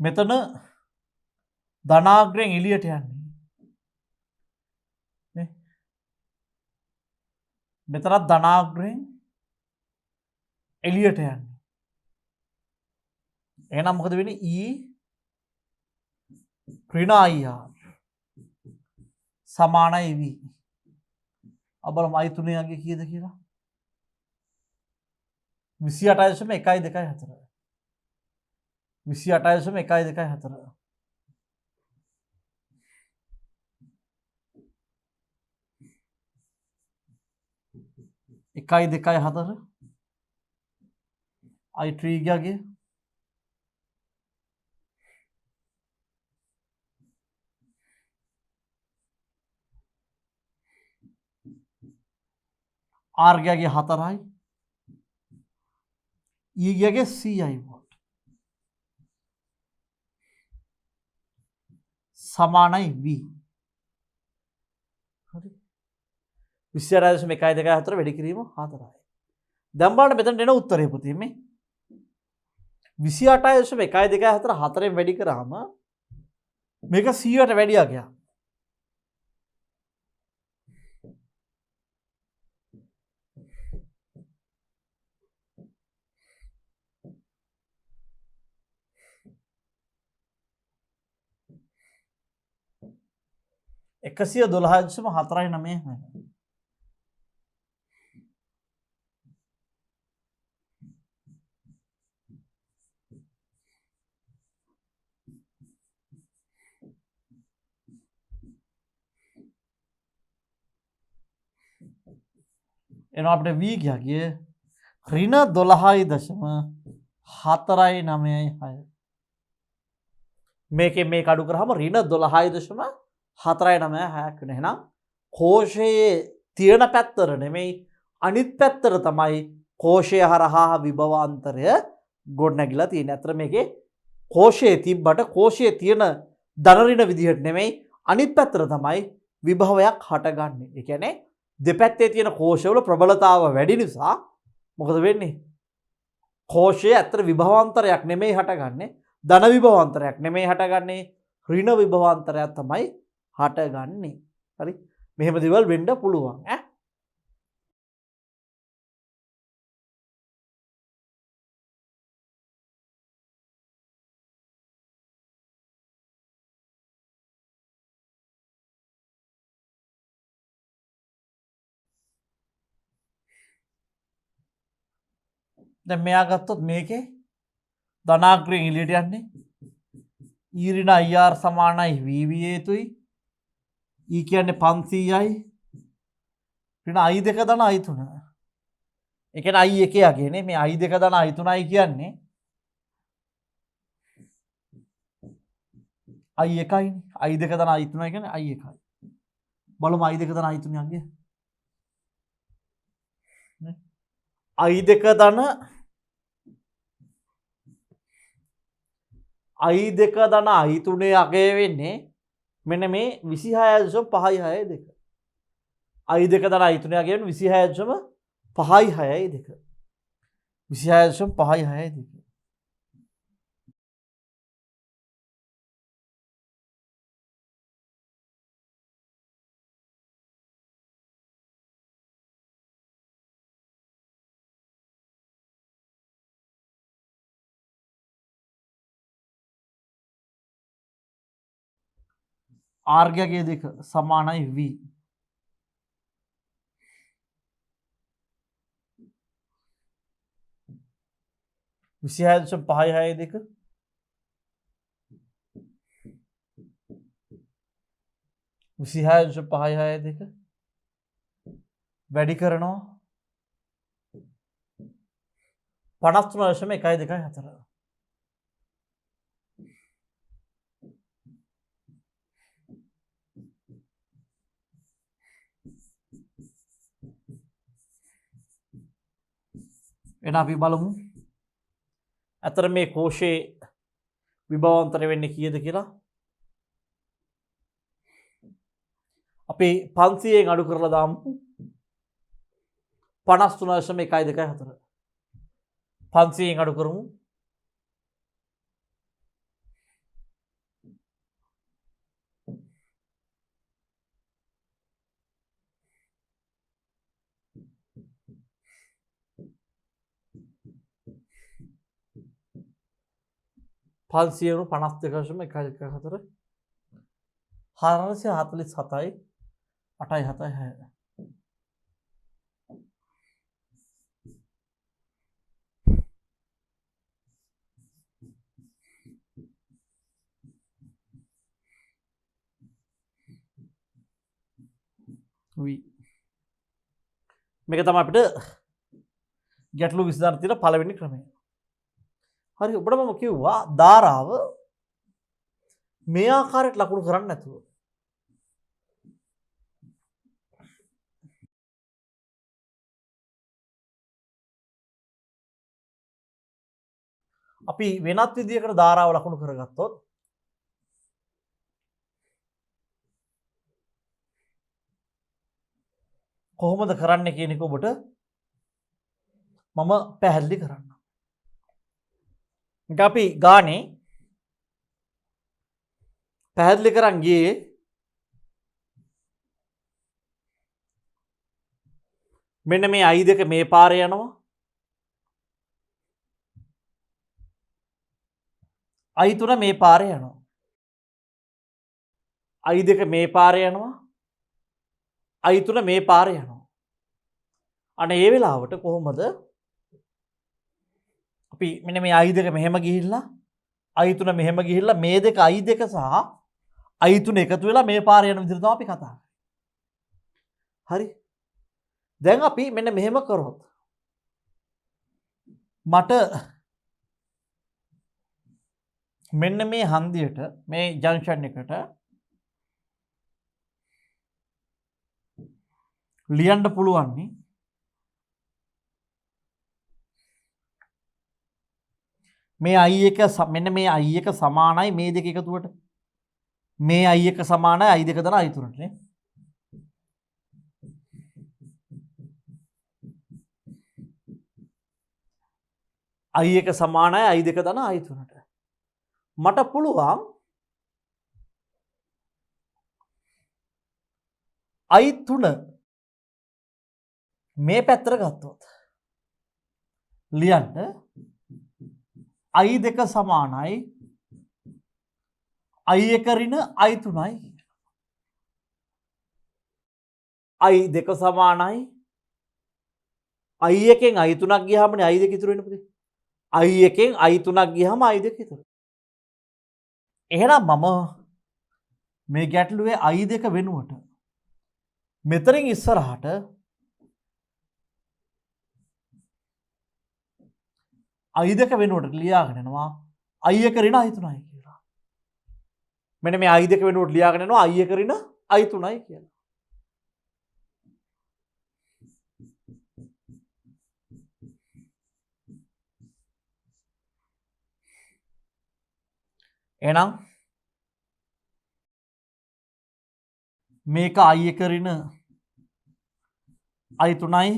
මෙතන ධනාග්‍රයෙන් එළියට යන්නේ නේ මෙතනත් ධනාග්‍රයෙන් එළියට යන්නේ එහෙනම් මොකද වෙන්නේ E ඍණ IR සමානයි V අපලම I3 යගේ කීයද කියලා 28.124 28.124 1.24 I3 ගියාගේ R ගියාගේ 4යි E ගියාගේ 100යි වෝල්ට් සමානයි V හරි 28.124 වැඩි කිරීම 4යි දැන් බලන්න මෙතනට එන උත්තරේ පුතේ මේ 28.124 4ෙන් වැඩි කරාම මේක 100ට වැඩියා ගියා. එකසිය 12.49 එනවා අපිට v ගියාගේ ඍණ 12.496 මේකෙන් මේක අඩු කරාම ඍණ 12.496 වෙන එහෙනම් කෝෂයේ තියෙන පැත්තට නෙමෙයි අනිත් පැත්තට තමයි කෝෂය හරහා විභවාන්තරය ගොඩනැගිලා තියෙන්නේ. අතර මේකේ කෝෂයේ තිබ්බට කෝෂයේ තියෙන ධන ඍණ විදිහට නෙමෙයි අනිත් පැත්තට තමයි විභවයක් හටගන්නේ. ඒ කියන්නේ දෙපැත්තේ තියෙන කෝෂවල ප්‍රබලතාව වැඩි නිසා මොකද වෙන්නේ? කෝෂයේ ඇත්තට විභවාන්තරයක් නෙමෙයි හටගන්නේ. ධන විභවාන්තරයක් නෙමෙයි හටගන්නේ. ඍණ විභවාන්තරයක් තමයි හටගන්නේ. හරි? මෙහෙම දේවල් වෙන්න පුළුවන් ඈ. දැන් මෙයා ගත්තොත් මේකේ ධනාග්‍රයෙන් එළියට යන්නේ E ඍණ IR සමානයි VV යුතුයි E කියන්නේ 500යි ඍණ I2 ධන I3 ඒ කියන්නේ I1 යගේ නේ මේ I2 ධන I3යි කියන්නේ I1යි I2 ධන I3 කියන්නේ I1යි බලමු I2 ධන I3 යගේ I2 ධන I2 ධන I3 අගය වෙන්නේ මෙන්න මේ 26.562 I2 ධන I3 අගය වෙන්නේ 26.562 26.562 ආර්ගයගේ දෙක සමානයි v. 26.562 26.562 වැඩි කරනවා 53.124. එන අපි බලමු අතර මේ කෝෂයේ විභවාන්තර වෙන්නේ කීයද කියලා. අපි 500න් අඩු කරලා දාමු 53.124. 500න් අඩු කරමු 552.114 447යි 8.76. මේක තමයි අපිට ගැටලු විසඳන්න තියෙන පළවෙනි ක්‍රමය. හරි ඔබට මම කිව්වා ධාරාව මේ ආකාරයට ලකුණු කරන්නේ නැතුව අපි වෙනත් විදියකට ධාරාව ලකුණු කරගත්තොත් කොහොමද කරන්නේ කියන එක ඔබට මම පැහැදිලි කරන්නම්. ඒක අපි ගානේ පැහැදිලි කරන් ගියේ මෙන්න මේ i දෙක මේ පාරේ යනවා i තුන මේ පාරේ යනවා i දෙක මේ පාරේ යනවා i තුන මේ පාරේ යනවා. අනේ ඒ වෙලාවට කොහොමද අපි මෙන්න මේ i දෙක මෙහෙම ගිහිල්ලා i තුන මෙහෙම ගිහිල්ලා මේ දෙක i දෙක සහ i තුන එකතු වෙලා මේ පාරේ යන විදිහට තමයි අපි කතා කරන්නේ. හරි. දැන් අපි මෙන්න මෙහෙම කරොත් මට මෙන්න මේ හන්දියට මේ ජංක්ෂන් එකට ලියන්න පුළුවන් මේ i එක මෙන්න මේ i එක සමානයි මේ දෙක එකතුවට මේ i එක සමානයි i දෙක දන i තුනට නේ. i එක සමානයි i දෙක දන i තුනට. මට පුළුවන් i තුන මේ පැත්තට ගත්තොත් ලියන්න i දෙක සමානයි i එක ඍණ i තුනයි. i දෙක සමානයි i එකෙන් i තුනක් ගියාමනේ i දෙක ඉතුරු වෙන්නේ පුතේ. i එකෙන් i තුනක් ගියාම i දෙක ඉතුරු. එහෙනම් මම මේ ගැටලුවේ i දෙක වෙනුවට මෙතනින් ඉස්සරහට i දෙක වෙනුවට ලියාගෙන යනවා i එක ඍණ i තුනයි කියලා. මෙන්න මේ i දෙක වෙනුවට ලියාගෙන යනවා i එක ඍණ i තුනයි කියලා. එහෙනම් මේක i එක ඍණ i තුනයි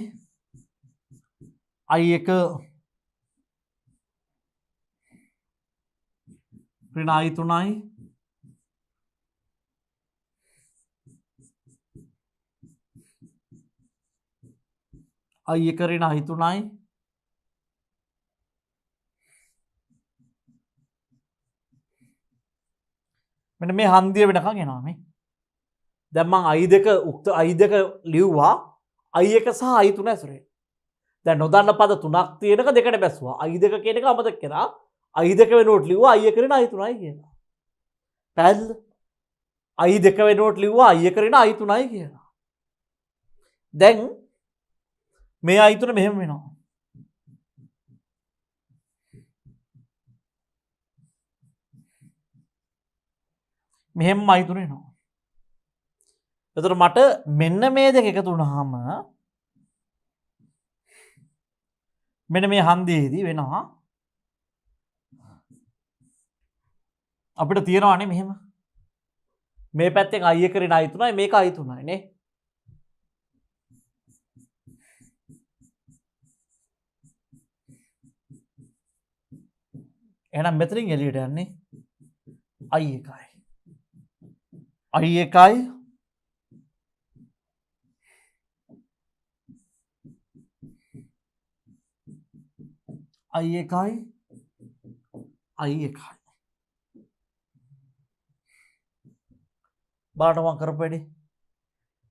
i එක ඍණ i තුනයි i එක ඍණ i තුනයි මෙන්න මේ හන්දිය වෙනකන් එනවා මේ දැන් මං i2 උක්ත i2 ලිව්වා i1 සහ i3 ඇසුරේ. දැන් නොදන්න පද තුනක් තියෙනක දෙකට බැස්සුවා. i2 කියන එක අමතක කරා. i2 වෙනුවට ලිව්වා i1 රින i3යි කියලා. පැහැදිලිද? i2 වෙනුවට ලිව්වා i1 රින i3යි කියලා. දැන් මේ i3 මෙහෙම වෙනවා. මෙහෙම i3 එනවා. එතකොට මට මෙන්න මේ දෙක එකතු වුණාම මෙන්න මේ හන්දියේදී වෙනවා අපිට තියෙනවානේ මෙහෙම මේ පැත්තෙන් i1 රින i3යි මේක i3යි නේ. එහෙනම් මෙතනින් එළියට යන්නේ i1යි. i1යි i1යි i1යි බලන්න මම කරපු වැඩේ.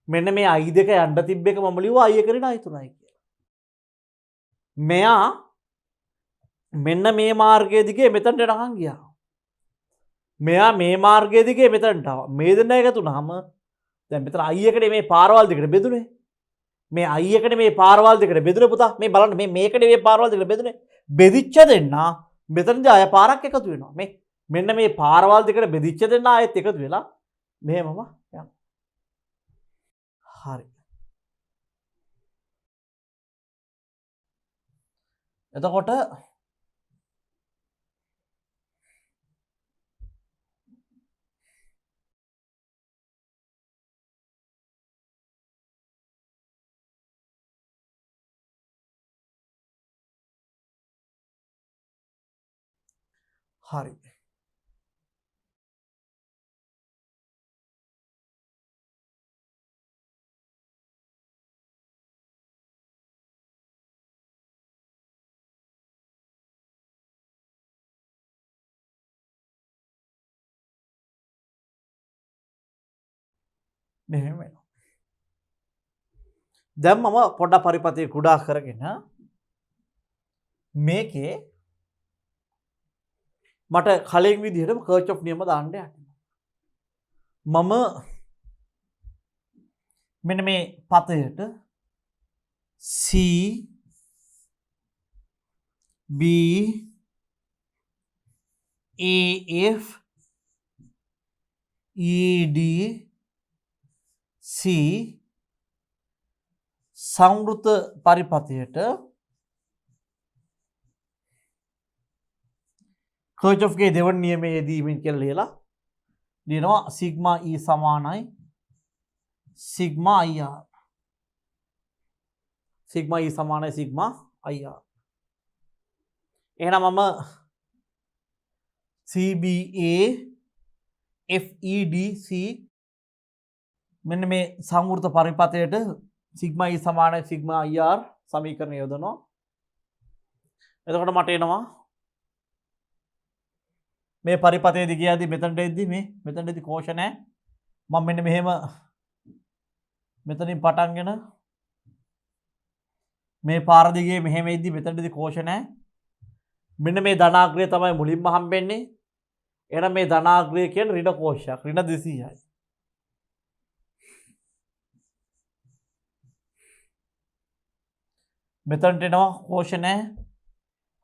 මෙන්න මේ i2 යන්න තිබ්බ එක මම ලිව්වා i1 රින i3යි කියලා. මෙයා මෙන්න මේ මාර්ගය දිගේ මෙතනට යනකම් ගියා. මෙයා මේ මාර්ගය දිගේ මෙතනට ආවා. මේ දෙන්න එකතු වුණාම දැන් මෙතන i1 මේ පාරවල් දෙකට බෙදුනේ. මේ i1 මේ පාරවල් දෙකට බෙදුනේ පුතා. මේ බලන්න මේ මේකට මේ පාරවල් දෙකට බෙදුනේ. බෙදිච්ච දෙන්න මෙතනදී ආය පාරක් එකතු වෙනවා. මේ මෙන්න මේ පාරවල් දෙකට බෙදිච්ච දෙන්න ආයෙත් එකතු වෙලා මෙහෙමම යනවා. හරි. එතකොට හරි. මෙහෙම වෙනවා. දැන් මම පොඩ්ඩක් පරිපතේ කුඩා කරගෙන මේකේ මට කලින් විදිහටම කර්චොෆ් නියම දාන්න යන්න. මම මෙන්න මේ පතයට C B A F E D C සංවෘත පරිපතයට කර්චොෆ්ගේ දෙවන නියමයේ යෙදීමෙන් කියලා ලියලා ලියනවා සිග්මා E සමානයි සිග්මා IR. සිග්මා E සමානයි සිග්මා IR. එහෙනම් මම CBA FEDC මෙන්න මේ සංවෘත පරිපතයට සිග්මා E සමානයි සිග්මා IR සමීකරණය යොදනවා. එතකොට මට එනවා මේ පරිපතේ දිගේ යද්දි මෙතනට එද්දි මේ මෙතනදී කෝෂ නැහැ. මම මෙන්න මෙහෙම මෙතනින් පටන්ගෙන මේ පාර දිගේ මෙහෙම එද්දි මෙතනදී කෝෂ නැහැ. මෙන්න මේ ධනාග්‍රය තමයි මුලින්ම හම්බෙන්නේ. එහෙනම් මේ ධනාග්‍රය කියන්නේ ඍණ කෝෂයක්. ඍණ 200යි. මෙතනට එනවා කෝෂ නැහැ.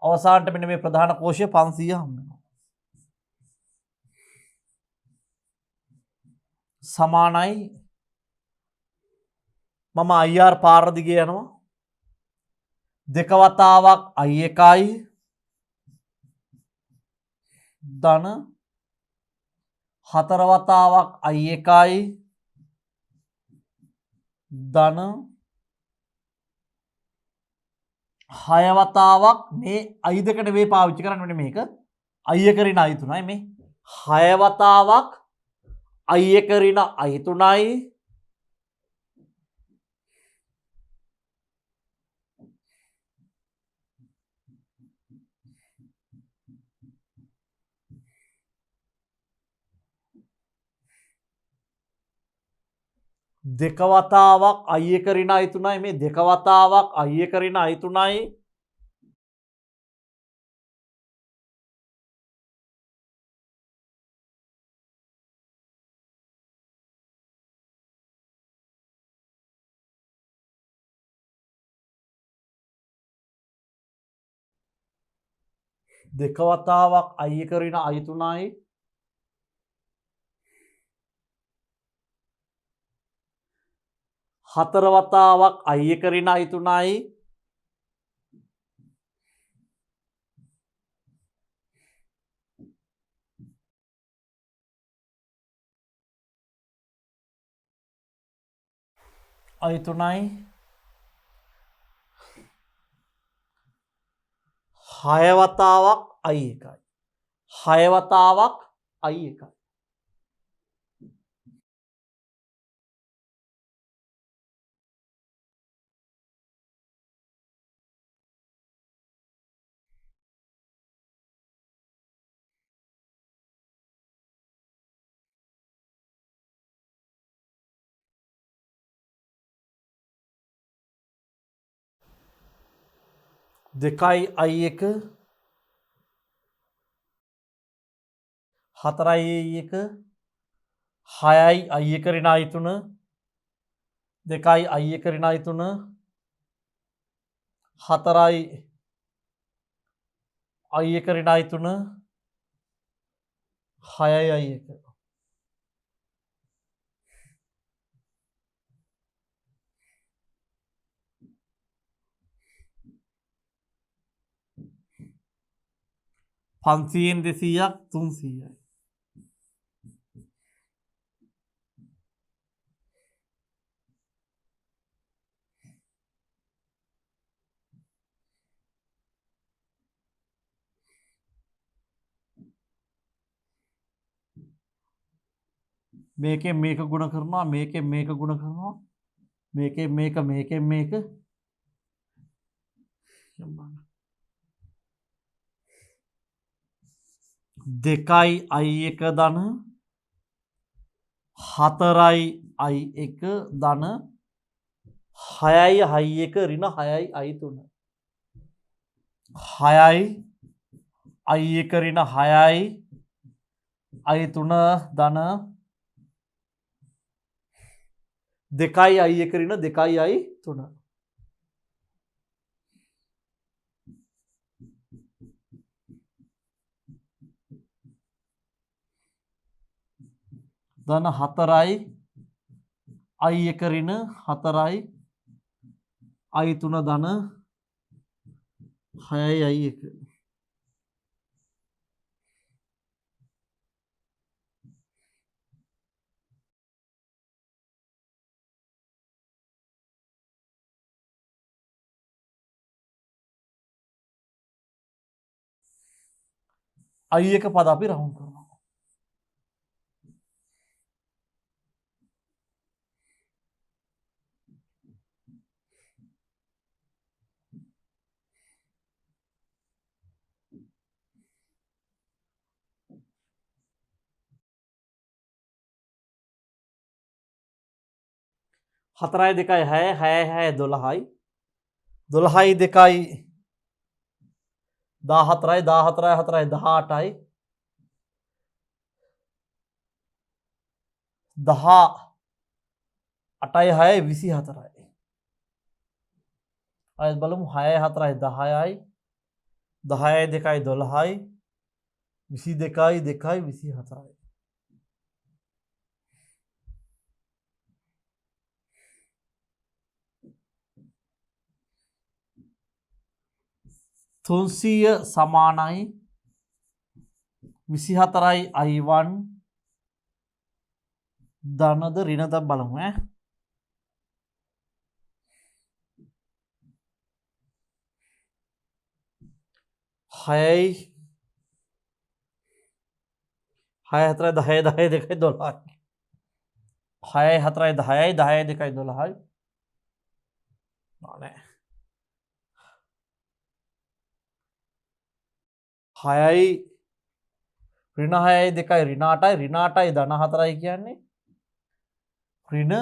අවසානට මෙන්න මේ ප්‍රධාන කෝෂය 500 හම්බ වෙනවා. සමානයි මම IR පාර දිගේ යනවා. දෙක වතාවක් I1යි ධන හතර වතාවක් I1යි ධන හය වතාවක් මේ I2 නෙවෙයි පාවිච්චි කරන්නේ මේක I1 රින I3යි මේ හය වතාවක් I1 රින I3යි දෙක වතාවක් i එක ඍණ i 3යි මේ දෙක වතාවක් i එක ඍණ i 3යි දෙක වතාවක් i එක ඍණ i 3යි හතර වතාවක් i එක ඍණ i 3යි i 3යි හය වතාවක් i එකයි හය වතාවක් i එකයි දෙකයි i එක හතරයි i එක හයයි i එක ඍණ i 3 දෙකයි i එක ඍණ i 3 හතරයි i එක ඍණ i 3 හයයි i එක පන්සියෙන් 200ක් 300යි මේකෙන් මේක ගුණ කරනවා මේකෙන් මේක ගුණ කරනවා මේකෙන් මේක දෙකයි i එක ධන හතරයි i එක ධන හයයි i එක ඍණ හයයි i 3 හයයි i එක ඍණ හයයි i 3 ධන දෙකයි i එක ඍණ දෙකයි i 3 ධන හතරයි i එක ඍණ හතරයි i 3 ධන හයයි i එක i එක පද අපි රවුන්ඩ් කරනවා හතරයි දෙකයි හයයි හයයි හයයි 12යි 12යි දෙකයි 14යි 14යි හතරයි 18යි 18යි 6යි 24යි අයත් බලමු 6යි 4යි 10යි 10යි දෙකයි 12යි 22යි දෙකයි 24යි තුන්සිය සමානයි 24යි i1 ධනද ඍණද බලමු ඈ හයයි හය හතරයි 10යි 10යි දෙකයි 12යි හයයි හතරයි 10යි 10යි දෙකයි 12යි නෑ හයයි ඍණ හයයි දෙකයි ඍණ 8යි ඍණ 8යි ධන 4යි කියන්නේ ඍණ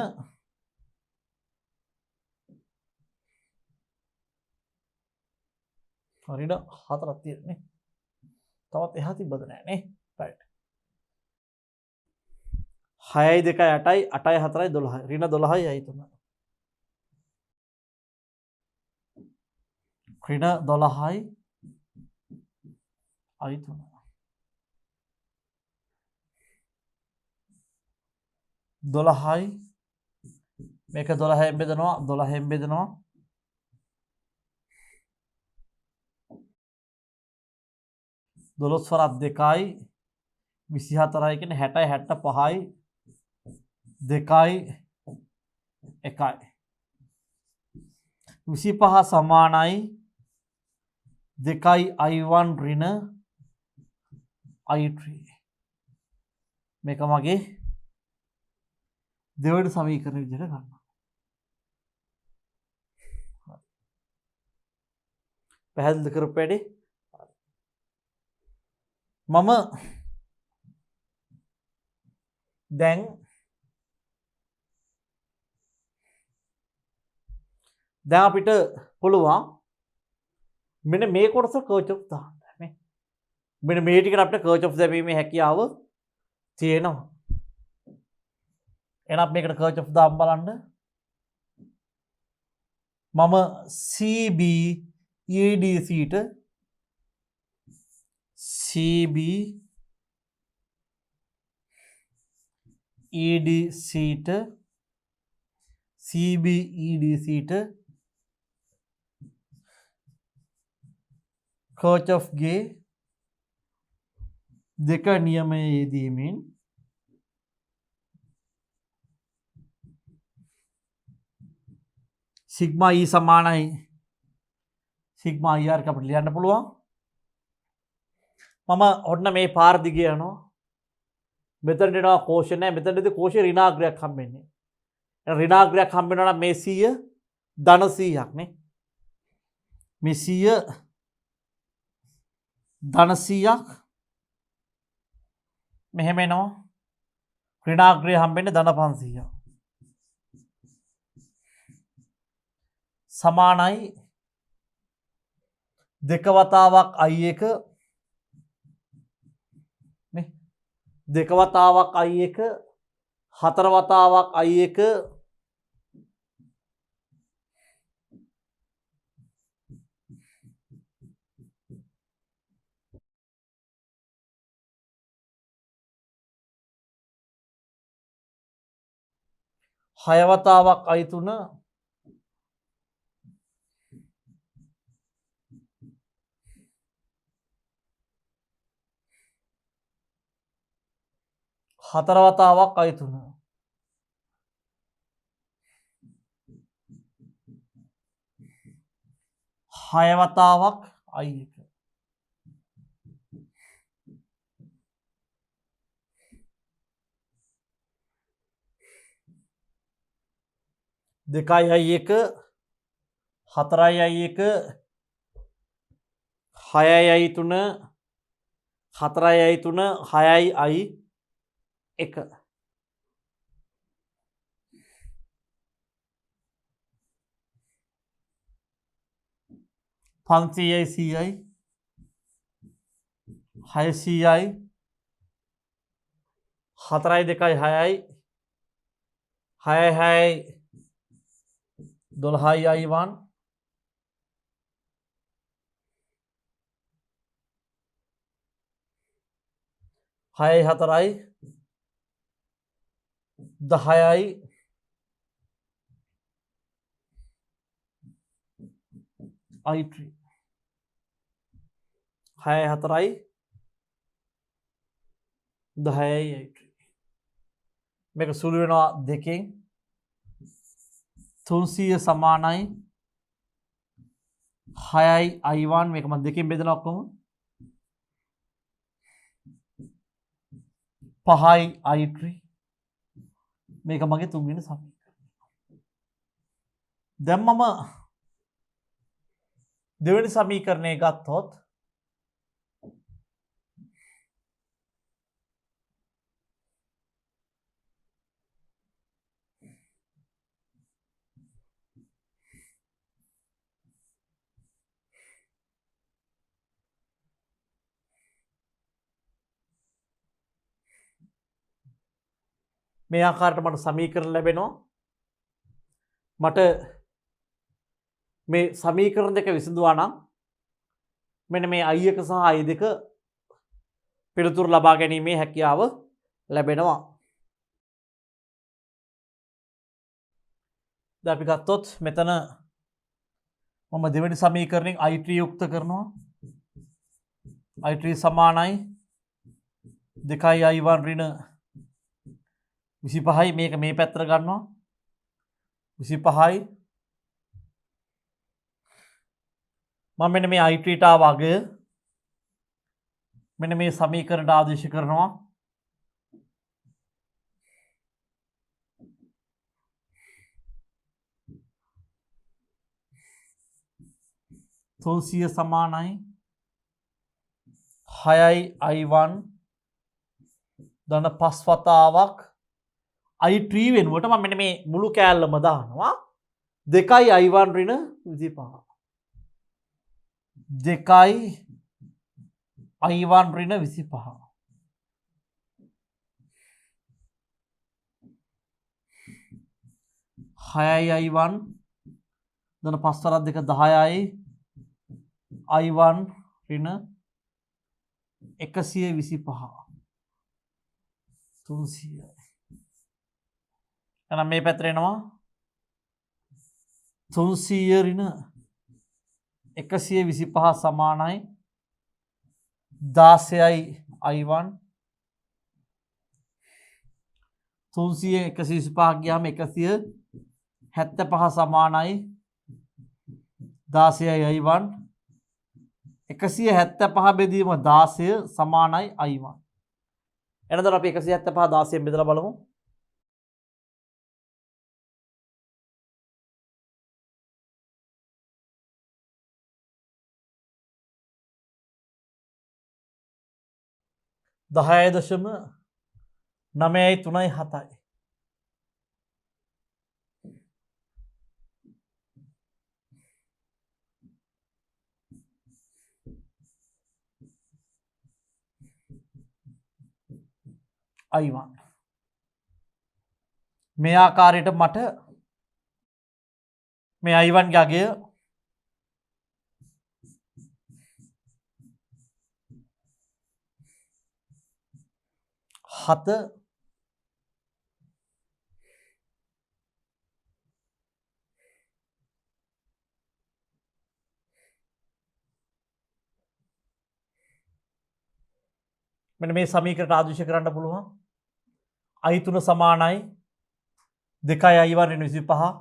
ඍණ 4ක් තියෙන්නේ. තවත් එහා තිබ්බද නෑනේ. රයිට්. 6යි 2යි 8යි 8යි 4යි 12යි. ඍණ 12යි අයි 3. ඍණ 12යි අයි 3. දොළහයි මේක 12ෙන් බෙදනවා 12ෙන් බෙදනවා 12 වරක් 2යි 24යි කියන්නේ 60යි 65යි 2යි 1යි 25 සමානයි 2යි i1 ඍණ i3 මේක මගේ දෙවන සමීකරණ විදිහට ගන්නවා. පැහැදිලිද කරපු වැඩේ? මම දැන් අපිට පුළුවන් මෙන්න මේ කොටස කර්චොෆ් දාන්න නේ. මෙන්න මේ ටිකට අපිට කර්චොෆ් දැමීමේ හැකියාව තියෙනවා. එහෙනම් මේකට කර්චොෆ් දාන්න බලන්න. මම CB EDC ට CB EDC ට CB EDC ට කර්චොෆ්ගේ දෙක නියමයේ යෙදීමෙන් සිග්මා E සමානයි සිග්මා ER එක අපිට ලියන්න පුළුවන්. මම ඔන්න මේ පාර දිගේ යනවා. මෙතනට එනවා කෝෂය නැහැ. මෙතනදී කෝෂය ඍණාග්‍රයක් හම්බෙන්නේ. එහෙනම් ඍණාග්‍රයක් හම්බ වෙනවා නම් මේ 100 ධන 100ක් නේ. මේ 100 ධන 100ක් මෙහෙම එනවා. ඍණාග්‍රය හම්බෙන්නේ ධන 500ක්. සමානයි දෙක වතාවක් i1 නේ දෙක වතාවක් i1 හතර වතාවක් i1 හය වතාවක් i3 හතර වතාවක් i3 හය වතාවක් i1 දෙකයි i1 හතරයි i1 හයයි i3 හතරයි i3 හයයි i1 500යි 100යි 600යි 4යි 2යි 6යි 6යි 6යි 12යි i1 6යි 4යි 10යි i3 6යි 4යි 10යි i3 මේක සුළු වෙනවා දෙකෙන් 300 සමානයි 6යි i1 මේක මම දෙකෙන් බෙදලා ඔක්කොම 5යි i3 මේක මගේ තුන්වෙනි සමීකරණය. දැන් මම දෙවෙනි සමීකරණය ගත්තොත් මේ ආකාරයට මට සමීකරණ ලැබෙනවා. මට මේ සමීකරණ දෙක විසඳුවා නම් මෙන්න මේ i1 සහ i2 පිළිතුරු ලබා ගැනීමේ හැකියාව ලැබෙනවා. දැන් අපි ගත්තොත් මෙතන මම දෙවෙනි සමීකරණයෙන් i3 යුක්ත කරනවා. i3 සමානයි 2i1 ඍණ 25යි. මේක මේ පැත්තට ගන්නවා 25යි. මම මෙන්න මේ i3 ට ආව අගය මෙන්න මේ සමීකරණයට ආදේශ කරනවා. තුන්සිය සමානයි 6යි i1 ධන 5 වතාවක් i3 වෙනුවට මම මෙන්න මේ මුළු කෑල්ලම දානවා 2යි i1 ඍණ 25. 2යි i1 ඍණ 25. හයයි i1 ධන 5 වරක් 2 10යි i1 ඍණ 125. 300. එහෙනම් මේ පැත්තට එනවා 300 ඍණ 125 සමානයි 16යි i1. 300 125 ගියාම 175 සමානයි 16යි i1. 175 බෙදීම 16 සමානයි i1. එහෙනම් අපි 175 16 බෙදලා බලමු. දහයයි දශම 9යි 3යි 7යි. i1 මේ ආකාරයට මට මේ i1 ගේ අගය 7 මෙන්න මේ සමීකරණයට ආදේශ කරන්න පුළුවන්. i3 සමානයි 2යි i1 ඍණ 25.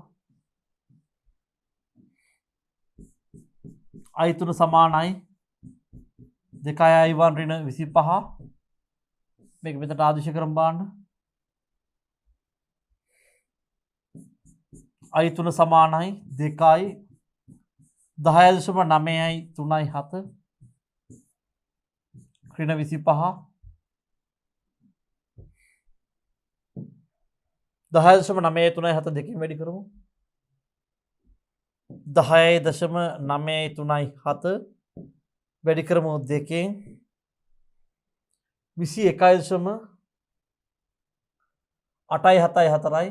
i3 සමානයි 2යි i1 ඍණ 25. මේක මෙතනට ආදේශ කරමු බලන්න. i3 සමානයි 2යි 10.9යි 3යි 7 ඍණ 25. 10.9යි 3යි 7 දෙකෙන් වැඩි කරමු. 10.9යි 3යි 7 වැඩි කරමු දෙකෙන් 21.8යි 7යි 4යි.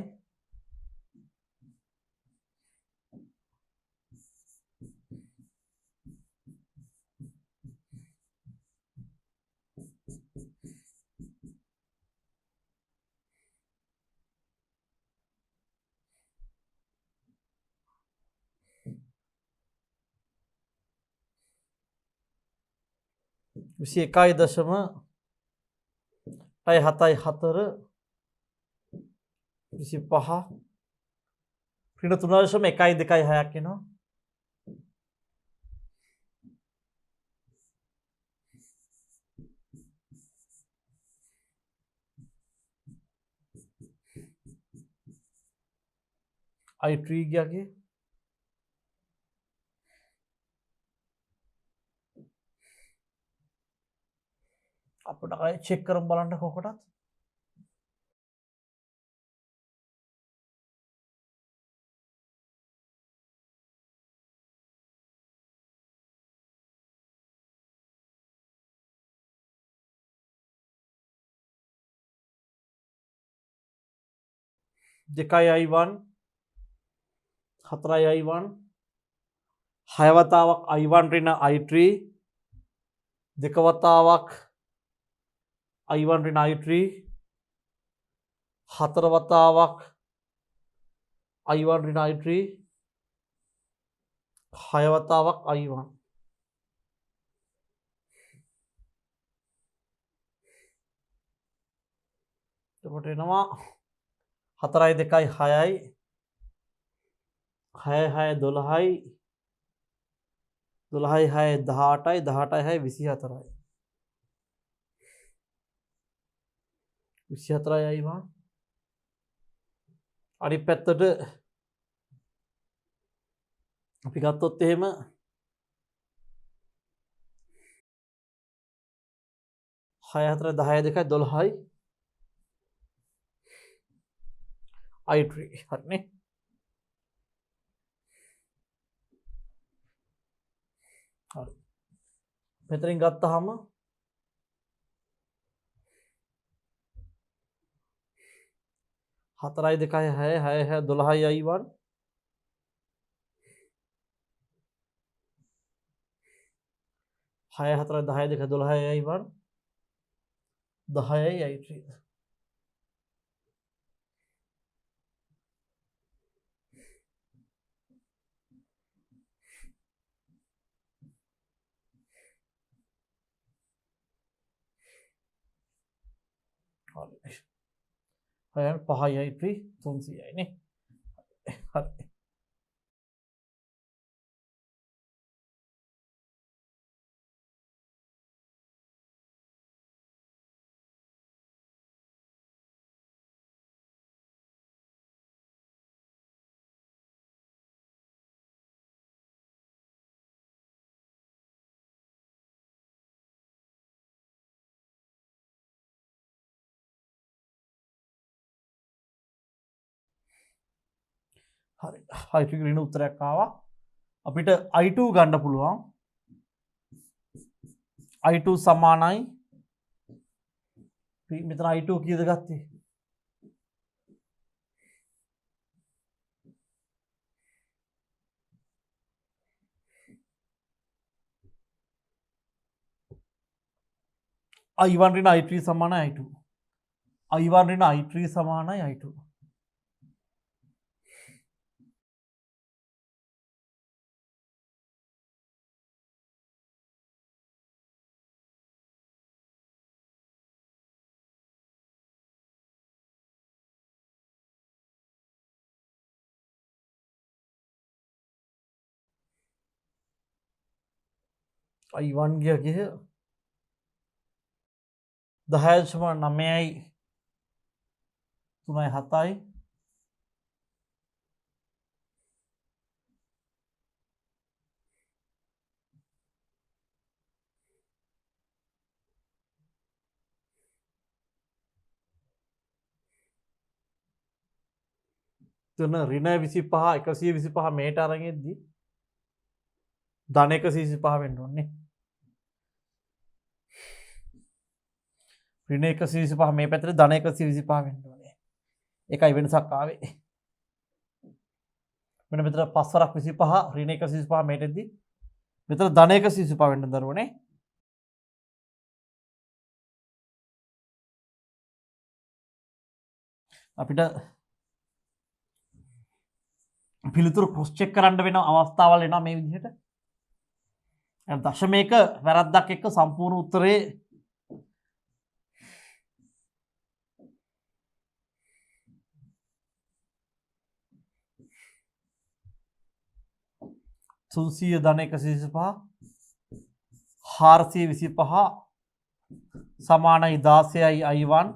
විසි එකයි දශම ටයි 7යි 4 25 ඍණ 3.1යි 2යි 6ක් එනවා. i3 ගියාගේ අපිට චෙක් කරමු බලන්න කොහොටත්. දෙකයි I1 හතරයි I1 හයවතාවක් I1 රින I3 දෙකවතාවක් I1 රින I3 හතරවතාවක් I1 රින I3 හයවතාවක් I1 එතකොට එනවා 4යි 2යි 6යි 6යි 6 12යි 12යි 6 18යි 18යි 6 24යි 24යි I1 අනිත් පැත්තට අපි ගත්තොත් එහෙම 6 4 10 2යි 12යි I3 හරිනේ හරි මෙතනින් ගත්තාම 4යි 2යි 6යි 6යි 6 12යි I1 6 4 10 2 12යි I1 10යි I3 හරි 6යි 5යි I3 300යි නේ හරි හරි I3 රින උත්තරයක් ආවා අපිට I2 ගන්න පුළුවන් I2 සමානයි මෙතන I2 කීයද ගත්තේ I1 රින I3 සමානයි I2 I1 රින I3 සමානයි I2 I1 ගිය 10.9යි 3යි 7යි තුන රින 25 125 මේට අරන් එද්දි ධන 125 වෙන්න ඕනේ රින 125 මේ පැත්තට ධන 125 වෙන්න ඕනේ ඒකයි වෙනසක් ආවේ මෙන්න මෙතන 5 වරක් 25 රින 125 මේට එද්දි මෙතන ධන 125 වෙන්න දරුවනේ අපිට පිළිතුරු ක්‍රොස් චෙක් කරන්න වෙන අවස්ථාවල් එනවා මේ විදිහට දශමයක වැරද්දක් එක්ක සම්පූර්ණ උත්තරේ තුන්සිය ධන 125 425 සමානයි 16යි I1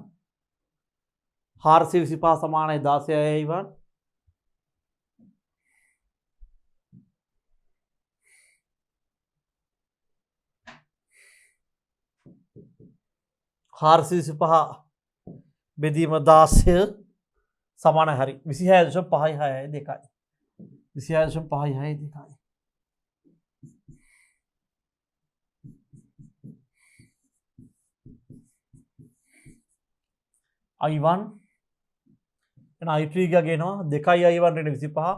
425 සමානයි 16යි I1 425 බෙදීම 16 සමානයි හරි 26.56 දෙකයි 26.56 දෙකයි I1 එහෙනම් i3 ගේනවා 2i1 ඍණ 25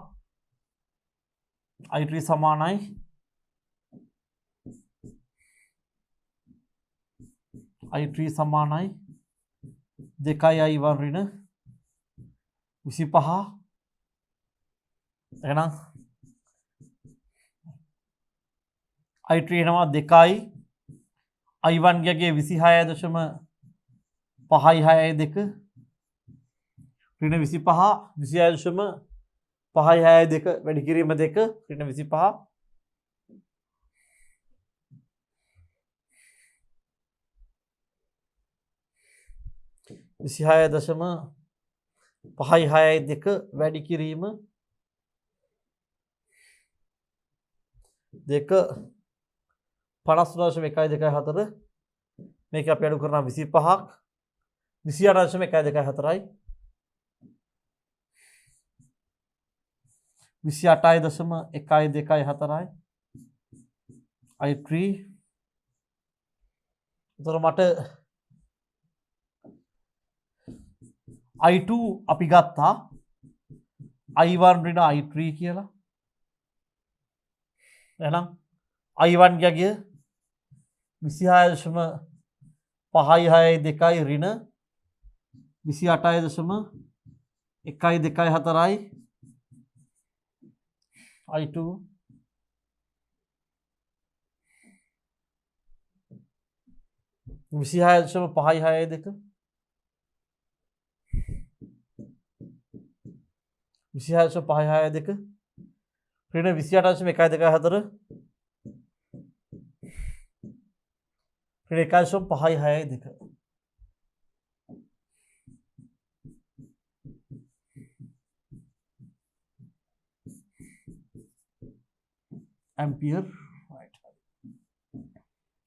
i3 සමානයි i3 සමානයි 2i1 ඍණ 25 එහෙනම් i3 එනවා 2i i1 ගියගේ 26.562 ඍණ 25 26.562 වැඩි කිරීම 2 ඍණ 25 26.562 වැඩි කිරීම 2 50.124 මේක අපි අඩු කරනවා 25ක් 28.124යි 28.124යි i3 එතකොට මට i2 අපි ගත්තා i1 ඍණ i3 කියලා එහෙනම් i1 ගිය 26.562යි ඍණ 28.124යි i2 26.562 26.562 ඍණ 28.124 ඍණ 1.562 ඇම්පියර් right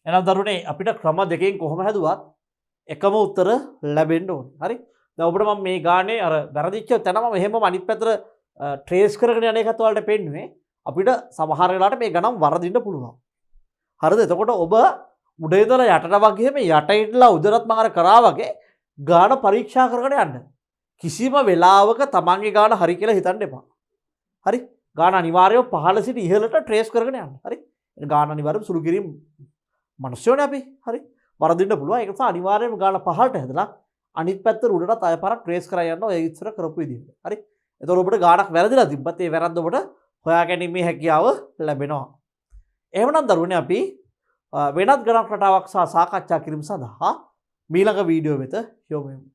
එහෙනම් දරුවනේ අපිට ක්‍රම දෙකෙන් කොහොම හැදුවත් එකම උත්තර ලැබෙන්න ඕනේ හරි දැන් ඔබට මම මේ ගානේ අර වැරදිච්ච තැන මම එහෙමම අනිත් පැත්තට ට්‍රේස් කරගෙන යන එකත් ඔයාලට පෙන්නුවේ අපිට සමහර වෙලාවට මේ ගණන් වරදින්න පුළුවන් හරිද එතකොට ඔබ උඩ ඉඳලා යටට වගේම යට ඉඳලා උඩට මම අර කරා වගේ ගාන පරීක්ෂා කරගෙන යන්න කිසිම වෙලාවක තමන්ගේ ගාන හරි කියලා හිතන්න එපා හරි ගාන අනිවාර්යව පහළ සිට ඉහළට ට්‍රේස් කරගෙන යන්න හරි ගාන අනිවාර්යව සුළු කිරීම මනුස්සයෝනේ අපි හරි වරදින්න පුළුවන් ඒක නිසා අනිවාර්යයෙන්ම ගාන පහළට හැදලා අනිත් පැත්තට උඩටත් ආය පාරක් ට්‍රේස් කරලා යන්න ඔය ඉස්සර කරපු විදිහට හරි එතකොට ඔබට ගානක් වැරදිලා තිබ්බත් ඒ වැරද්ද ඔබට හොයාගැනීමේ හැකියාව ලැබෙනවා එහෙමනම් දරුවනේ අපි වෙනත් ගණන් රටාවක් සහ සාකච්ඡා කිරීම සඳහා මීළඟ වීඩියෝ වෙත යොමු වෙමු